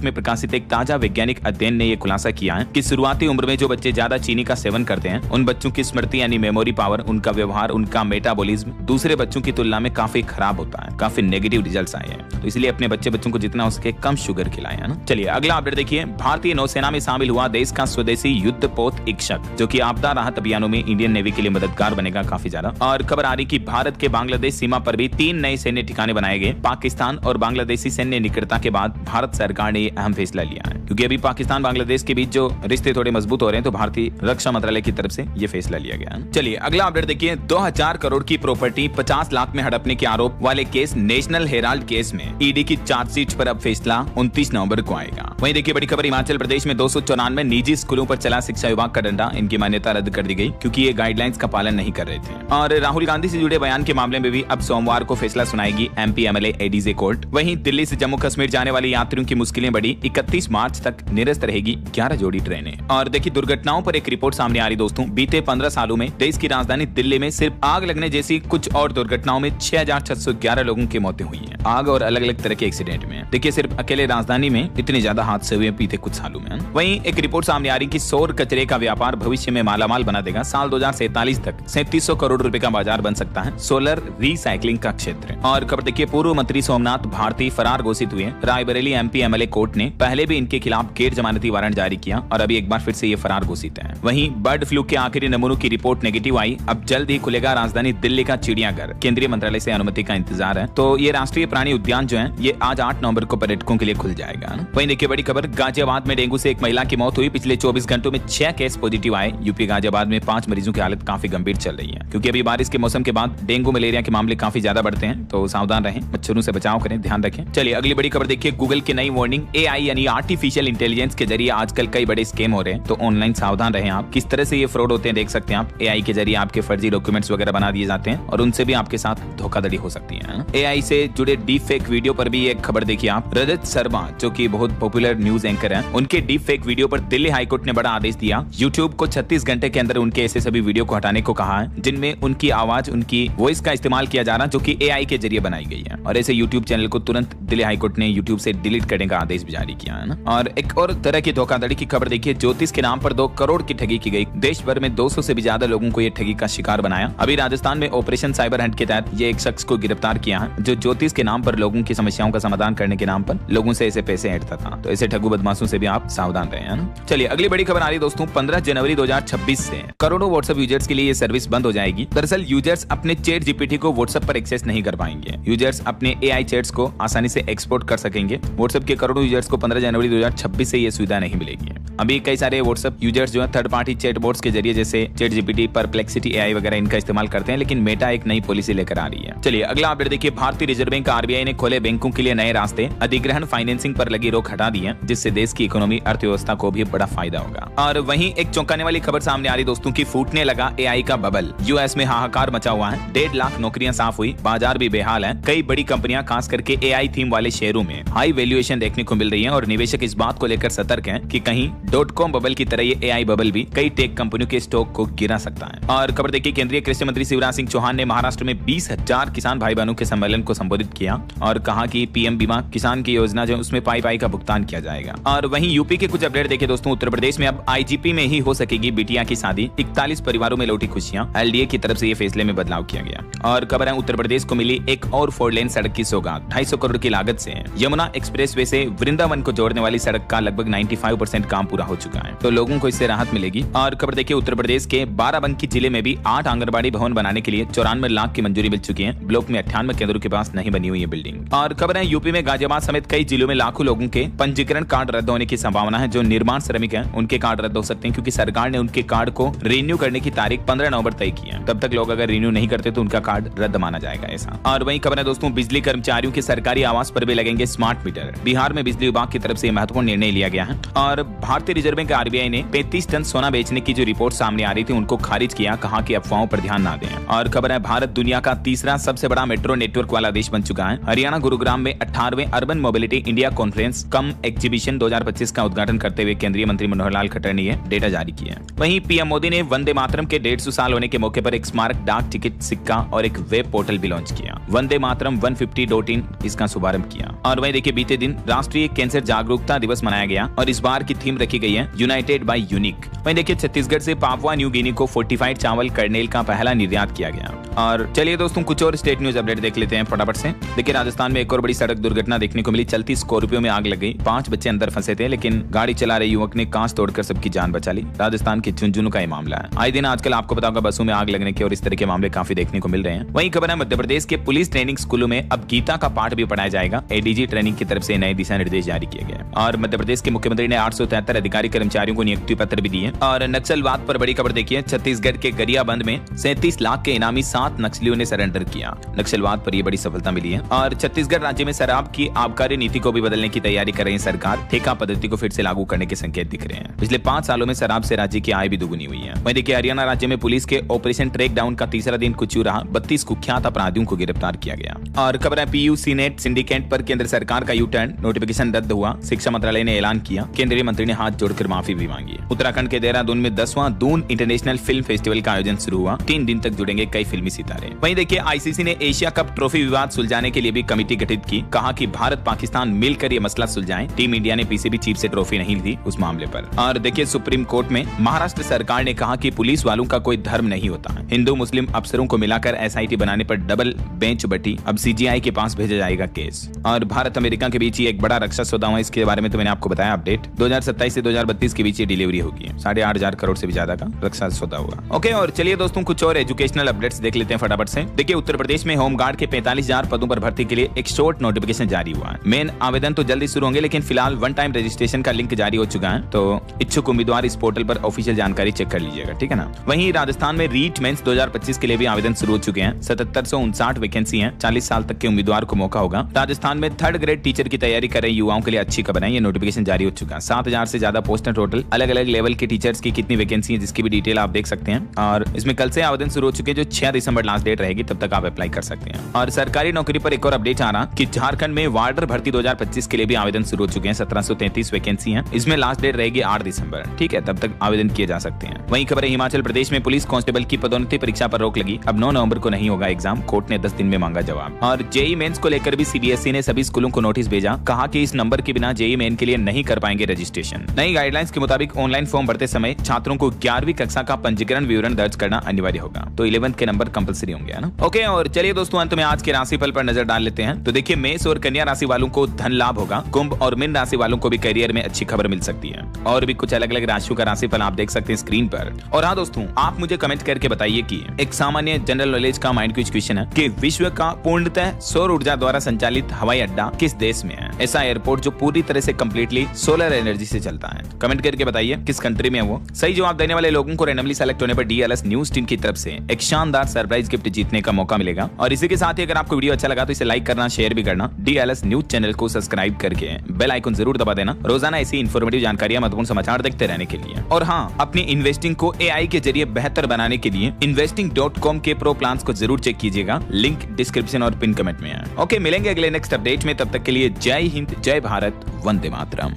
में प्रकाशित एक ताजा वैज्ञानिक अध्ययन ने यह खुलासा किया है कि शुरुआती उम्र में जो बच्चे ज्यादा चीनी का सेवन करते हैं उन बच्चों की स्मृति यानी मेमोरी पावर, उनका व्यवहार, उनका मेटाबॉलिज्म दूसरे बच्चों की तुलना में काफी खराब होता है। काफी नेगेटिव रिजल्ट्स आए हैं। तो इसलिए अपने बच्चों को जितना हो सके कम शुगर खिलाएं, है ना। चलिए अगला अपडेट देखिए, भारतीय नौसेना में शामिल हुआ देश का स्वदेशी युद्धपोत इक्षक, जो कि आपदा राहत अभियानों में इंडियन नेवी के लिए मददगार बनेगा काफी ज्यादा। और खबर आ रही कि भारत के बांग्लादेश सीमा पर भी 3 नए सैन्य ठिकाने बनाए गए। पाकिस्तान और बांग्लादेशी सैन्य निकटता के बाद भारत सरकार ने अहम फैसला लिया है, क्योंकि अभी पाकिस्तान बांग्लादेश के बीच जो रिश्ते थोड़े मजबूत हो रहे हैं, तो भारतीय रक्षा मंत्रालय की तरफ से ये फैसला लिया गया है। चलिए अगला अपडेट देखिए, 2000 करोड़ की प्रॉपर्टी 50 लाख में हड़पने के आरोप वाले केस नेशनल हेराल्ड केस में ईडी की चार्जशीट पर अब फैसला 29 नवंबर को आएगा। वहीं देखिए बड़ी खबर, हिमाचल प्रदेश में 294 निजी स्कूलों पर चला शिक्षा विभाग का डंडा, इनकी मान्यता रद्द कर दी गई क्योंकि ये गाइडलाइंस का पालन नहीं कर रहे थे। और राहुल गांधी से जुड़े बयान के मामले में भी अब सोमवार को फैसला सुनाएगी एमपी एमएलए एडीजे कोर्ट। वहीं दिल्ली से जम्मू कश्मीर जाने वाले यात्रियों की मुश्किलें बढ़ी, 31 मार्च तक निरस्त रहेगी 11 जोड़ी ट्रेनें। और देखिए दुर्घटनाओं पर एक रिपोर्ट सामने आ रही दोस्तों, बीते 15 सालों में देश की राजधानी दिल्ली में सिर्फ आग लगने जैसी कुछ और दुर्घटनाओं में 6611 लोगों की मौतें हुई हैं, आग और अलग अलग तरह के एक्सीडेंट में। देखिए सिर्फ अकेले राजधानी में इतने ज्यादा हादसे हुए बीते कुछ सालों में। वहीं एक रिपोर्ट सामने आ रही कि सौर कचरे का व्यापार भविष्य में मालामाल बना देगा। साल 2047 तक 3700 करोड़ रुपए का बाजार बन सकता है सोलर रिसाइकलिंग का क्षेत्र। और खबर देखिए, पूर्व मंत्री सोमनाथ भारती फरार घोषित हुए। रायबरेली एमपी एमएलए कोर्ट ने पहले भी इनके खिलाफ गैर जमानती वारंट जारी किया और अभी एक बार फिर से ये फरार घोषित है। वहीं बर्ड फ्लू के आखिरी नमूनों की रिपोर्ट नेगेटिव आई। अब जल्द ही खुलेगा राजधानी दिल्ली का चिड़ियाघर, केंद्रीय मंत्रालय से अनुमति का इंतजार है। तो ये राष्ट्रीय प्राणी उद्यान जो है ये आज 8 नवंबर को पर्यटकों के लिए खुल जाएगा। वहीं देखिए बड़ी खबर, गाजियाबाद में डेंगू से एक महिला की मौत हुई। पिछले 24 घंटों में 6 केस पॉजिटिव आए। यूपी गाजियाबाद में 5 मरीजों की हालत काफी गंभीर चल रही है, क्योंकि अभी बारिश के मौसम के बाद डेंगू मलेरिया के मामले काफी ज्यादा बढ़ते हैं। तो सावधान रहें, मच्छरों से बचाव करें, ध्यान रखें। चलिए अगली बड़ी खबर देखिए, गूगल की नई वार्निंग, एआई यानी आर्टिफिशियल इंटेलिजेंस के जरिए आजकल कई बड़े स्कैम हो रहे हैं। तो ऑनलाइन सावधान रहें आप। किस तरह से ये फ्रॉड होते हैं देख सकते हैं आप। एआई के जरिए आपके फर्जी डॉक्यूमेंट्स वगैरह बना दिए जाते हैं और उनसे भी आपके साथ धोखाधड़ी हो सकती है। एआई से जुड़े डीप फेक वीडियो पर भी एक खबर देखिए आप। रजत शर्मा जो कि बहुत पॉपुलर न्यूज एंकर हैं, उनके डीप फेक वीडियो पर दिल्ली हाईकोर्ट ने बड़ा आदेश दिया। यूट्यूब को 36 घंटे के अंदर उनके ऐसे सभी वीडियो को हटाने को कहा है जिनमें उनकी आवाज, उनकी वॉइस का इस्तेमाल किया जा रहा जो कि एआई के जरिए बनाई गई है। और ऐसे यूट्यूब चैनल को तुरंत दिल्ली हाईकोर्ट ने यूट्यूब से डिलीट करने का आदेश भी जारी किया है ना। और एक और तरह की धोखाधड़ी की खबर देखिए, ज्योतिष के नाम पर 2 करोड़ की ठगी की गई। देश भर में 200 से भी ज्यादा लोगों को ये ठगी का शिकार बनाया। अभी राजस्थान में ऑपरेशन साइबर हंट के तहत ये एक शख्स को गिरफ्तार किया है जो ज्योतिष के नाम पर लोगों की समस्याओं का समाधान करने के नाम पर लोगों से ऐसे पैसे ऐंठता था। तो ऐसे ठगू बदमाशों से भी आप सावधान रहें, है ना। चलिए अगली बड़ी खबर आ रही दोस्तों, 15 जनवरी 2026 से करोड़ों व्हाट्सएप यूजर्स के लिए ये सर्विस बंद हो जाएगी। दरअसल यूजर्स अपने चैट जीपीटी को व्हाट्सएप पर एक्सेस नहीं कर पाएंगे। यूजर्स अपने एआई चैट्स को आसानी से एक्सपोर्ट कर सकेंगे। व्हाट्सएप के करोड़ों यूजर्स को 15 जनवरी 2026 से ये सुविधा नहीं मिलेगी। अभी कई सारे व्हाट्सएप यूजर्स जो है थर्ड पार्टी चैट बोट्स के जरिए जैसे चैट जीपीटी, परप्लेक्सिटी एआई वगैरह इनका इस्तेमाल करते हैं, लेकिन मेटा एक नई पॉलिसी लेकर आ रही है। चलिए अगला अपडेट देखिए, भारतीय रिजर्व बैंक आरबीआई ने खोले बैंकों के लिए नए रास्ते। अधिग्रहण फाइनेंसिंग पर लगी रोक हटा दी है, जिससे देश की इकोनॉमी अर्थव्यवस्था को भी बड़ा फायदा होगा। और वहीं एक चौंकाने वाली खबर सामने आ रही दोस्तों की, फूटने लगा एआई का बबल। यूएस में हाहाकार मचा हुआ है। 1.5 लाख नौकरियां साफ हुई, बाजार भी बेहाल है। कई बड़ी कंपनियां खास करके एआई थीम वाले शेयरों में हाई वैल्यूएशन देखने को मिल रही है और निवेशक इस बात को लेकर सतर्क हैं कि कहीं .com बबल की तरह ये AI बबल भी कई टेक कंपनियों के स्टॉक को गिरा सकता है। और खबर देखिए, केंद्रीय कृषि मंत्री शिवराज सिंह चौहान ने महाराष्ट्र में 20,000 किसान भाई बहनों के सम्मेलन को संबोधित किया और कहा कि पीएम बीमा किसान की योजना जो उसमें पाई का भुगतान किया जाएगा। और वहीं यूपी के कुछ अपडेट देखिए दोस्तों, उत्तर प्रदेश में अब IGP में ही हो सकेगी बिटिया की शादी, 41 परिवारों में लौटी खुशियां, LDA की तरफ से ये फैसले में बदलाव किया गया। और खबर है, उत्तर प्रदेश को मिली एक और 4 लेन सड़क की सौगात, 250 करोड़ की लागत से यमुना एक्सप्रेसवे से वृंदावन को जोड़ने वाली सड़क का लगभग 95% काम पूरा हो चुका है, तो लोगों को इससे राहत मिलेगी। और खबर देखिए, उत्तर प्रदेश के बाराबंकी जिले में भी 8 आंगनबाड़ी भवन बनाने के लिए 94 लाख की मंजूरी मिल चुकी है। ब्लॉक में 98 केंद्रों के पास नहीं बनी हुई है बिल्डिंग। और खबर है, यूपी में गाजियाबाद समेत कई जिलों में लाखों लोगों के पंजीकरण कार्ड रद्द होने की संभावना है। जो निर्माण श्रमिक हैं उनके कार्ड रद्द हो सकते हैं, क्योंकि सरकार ने उनके कार्ड को रिन्यू करने की तारीख 15 नवंबर तय की है। तब तक लोग अगर रिन्यू नहीं करते तो उनका कार्ड रद्द माना जाएगा ऐसा। और वहीं खबर है दोस्तों, बिजली कर्मचारियों के सरकारी आवास पर भी लगेंगे स्मार्ट मीटर। बिहार में बिजली विभाग की तरफ से महत्वपूर्ण निर्णय लिया गया है। और भारतीय रिजर्व बैंक RBI ने 35 टन सोना बेचने की जो रिपोर्ट सामने आ रही थी उनको खारिज किया, कहा कि अफवाहों पर ध्यान ना दें। और खबर है, भारत दुनिया का तीसरा सबसे बड़ा मेट्रो नेटवर्क वाला देश बन चुका है। हरियाणा गुरुग्राम में 18वें अर्बन मोबिलिटी इंडिया कॉन्फ्रेंस कम एग्जीबिशन 2025 का उद्घाटन करते हुए केंद्रीय मंत्री मनोहर लाल खट्टर ने यह डेटा जारी किया। वहीं पीएम मोदी ने वंदे मातरम के 150 साल होने के मौके पर एक स्मारक डाक टिकट सिक्का और एक वेब पोर्टल भी लॉन्च किया। वंदे मातरम 150.in इसका शुभारंभ किया। और वहीं देखिए, बीते दिन राष्ट्रीय कैंसर जागरूकता दिवस मनाया गया और इस बार की थीम रखी गई है यूनाइटेड बाय यूनिक। वहीं देखिए, छत्तीसगढ़ से पापुआ न्यू गिनी को फोर्टिफाइड चावल कर्नेल का पहला निर्यात किया गया। और चलिए दोस्तों, कुछ और स्टेट न्यूज अपडेट देख लेते हैं फटाफट से। देखिए, राजस्थान में एक और बड़ी सड़क दुर्घटना देखने को मिली। चलती स्कॉर्पियो में आग लग गई, 5 बच्चे अंदर फंसे थे, लेकिन गाड़ी चला रहे युवक ने कांच तोड़कर सबकी जान बचा ली। राजस्थान के झुंझुनू का ये मामला है। आए दिन आजकल आपको पता होगा बसों में आग लगने के और इस तरह के मामले काफी देखने को मिल रहे हैं। वहीं खबर है, मध्य प्रदेश के पुलिस ट्रेनिंग स्कूलों में अब गीता का पाठ भी पढ़ाया जाएगा। ADG ट्रेनिंग की तरफ से नए दिशा निर्देश जारी किए गए। और मध्य प्रदेश के मुख्यमंत्री ने 873 अधिकारी कर्मचारियों को नियुक्ति पत्र भी दिए। और नक्सलवाद पर बड़ी खबर देखिए, छत्तीसगढ़ के गरियाबंद में 37 लाख के इनामी 7 नक्सलियों ने सरेंडर किया। नक्सलवाद पर यह बड़ी सफलता मिली है। और छत्तीसगढ़ राज्य में शराब की आबकारी नीति को भी बदलने की तैयारी कर रही है सरकार। ठेका पद्धति को फिर से लागू करने के संकेत दिख रहे हैं। पिछले 5 सालों में शराब से राज्य की आय भी दुगुनी हुई है। वहीं देखिए, हरियाणा राज्य में पुलिस के ऑपरेशन ट्रैक डाउन का तीसरा दिन कुछ रहा। 32 कुख्यात अपराधियों को गिरफ्तार किया गया। और खबर है, PU सीनेट सिंडिकेट पर केंद्र सरकार का U-टर्न, नोटिफिकेशन रद्द हुआ। शिक्षा मंत्रालय ने ऐलान किया। केंद्रीय मंत्री ने हाथ जोड़कर माफी भी मांगी। उत्तराखंड के देहरादून में 10वां दून इंटरनेशनल फिल्म फेस्टिवल का आयोजन शुरू हुआ। 3 दिन तक जुड़ेंगे कई फिल्मी सितारे। वहीं देखिए, ICC ने एशिया कप ट्रॉफी विवाद सुलझाने के लिए भी कमेटी गठित की। कहा कि भारत पाकिस्तान मिलकर ये मसला सुलझाएं। टीम इंडिया ने PCB चीफ से ट्रॉफी नहीं ली उस मामले पर। और देखिए, सुप्रीम कोर्ट में महाराष्ट्र सरकार ने कहा कि पुलिस वालों का कोई धर्म नहीं होता। हिंदू मुस्लिम अफसरों को मिलाकर SIT बनाने पर डबल बेंच बटी। अब CGI के पास भेजा जाएगा केस। और भारत अमेरिका के बीच एक बड़ा रक्षा सौदा हुआ, इसके बारे में तो मैंने आपको बताया अपडेट। 2027 से 2032 के बीच डिलीवरी होगी। 8,500 करोड़ से भी ज्यादा का रक्षा सौदा हुआ। ओके, और चलिए दोस्तों, कुछ और एजुकेशनल अपडेट्स देख लेते हैं फटाफट से। देखिए, उत्तर प्रदेश में होमगार्ड के 45,000 पदों पर भर्ती के लिए एक शॉर्ट नोटिफिकेशन जारी हुआ है। मेन आवेदन तो जल्दी शुरू होंगे, लेकिन फिलहाल 1 टाइम रजिस्ट्रेशन का लिंक जारी हो चुका है, तो इच्छुक उम्मीदवार इस पोर्टल पर ऑफिशियल जानकारी चेक कर लीजिएगा, ठीक है ना। वहीं राजस्थान में रीट मेंस 2025 के लिए भी आवेदन शुरू हो चुके हैं। 7759 वैकेंसी है। 40 साल तक के उम्मीदवार को मौका होगा। राजस्थान में 3rd ग्रेड टीचर की तैयारी कर रहे युवाओं के लिए अच्छी खबर है। ये नोटिफिकेशन जारी हो चुका है। 7000 से ज्यादा पोस्ट है टोटल। अलग अलग लेवल के टीचर्स की कितनी वैकेंसी है जिसकी भी डिटेल आप देख सकते हैं। और इसमें कल से आवेदन शुरू हो चुके हैं, जो 6 दिसंबर लास्ट डेट रहेगी, तब तक आप अप्लाई कर सकते हैं। और सरकारी नौकरी पर एक और अपडेट आ रहा कि झारखंड में वार्डर भर्ती 2025 के लिए भी आवेदन शुरू हो चुके हैं। 1733 वैकेंसी है। इसमें लास्ट डेट रहेगी 8 दिसंबर, ठीक है, तब तक आवेदन किए जा सकते हैं। वहीं खबर है, हिमाचल प्रदेश में पुलिस कांस्टेबल की पदोन्नति परीक्षा पर रोक लगी। अब 9 नवंबर को नहीं होगा एग्जाम। कोर्ट ने 10 दिन में मांगा जवाब। और JEE मेंस को लेकर भी CBSE ने सभी स्कूलों को नोटिस भेजा। कहा कि इस नंबर के बिना JEE मेन के लिए नहीं कर पाएंगे रजिस्ट्रेशन। नई गाइडलाइंस के मुताबिक ऑनलाइन फॉर्म भरते समय छात्रों को 11वीं कक्षा का पंजीकरण विवरण दर्ज करना अनिवार्य होगा, तो 11th के नंबर कंपलसरी होंगे, है ना। ओके, और चलिए दोस्तों, अंत में आज के राशिफल पर नजर डाल लेते हैं। तो देखिए, मेष और कन्या राशि वालों को धन लाभ होगा। कुंभ और मीन राशि वालों को भी करियर में अच्छी खबर मिल सकती है। और भी कुछ अलग अलग राशियों का राशिफल आप देख सकते हैं स्क्रीन पर। और हाँ दोस्तों, आप मुझे कमेंट करके बताइए कि एक सामान्य जनरल नॉलेज का माइंड क्विज क्वेश्चन है कि विश्व का पूर्णतः सौर ऊर्जा द्वारा संचालित हवाई अड्डा किस देश में है। ऐसा एयरपोर्ट जो पूरी तरह से कंप्लीटली सोलर एनर्जी से चलता है। कमेंट करके बताइए किस कंट्री में है वो। सही जवाब देने वाले लोगों को रैंडमली सेलेक्ट होने पर DLS न्यूज टीम की तरफ से एक शानदार सरप्राइज गिफ्ट जीतने का मौका मिलेगा। और इसी के साथ ही अगर आपको वीडियो अच्छा लगा तो इसे लाइक करना, शेयर भी करना। DLS न्यूज चैनल को सब्सक्राइब करके बेल आइकन जरूर दबा देना, रोजाना ऐसी इन्फॉर्मेटिव जानकारियां, महत्वपूर्ण समाचार देखते रहने के लिए। और हाँ, अपनी इन्वेस्टिंग को AI के जरिए बेहतर बनाने के लिए investing.com के प्रो प्लान्स को जरूर चेक कीजिएगा। लिंक डिस्क्रिप्शन और पिन कमेंट में है। ओके, मिलेंगे अगले नेक्स्ट अपडेट में। तब तक के लिए जय हिंद, जय भारत, वंदे मातरम।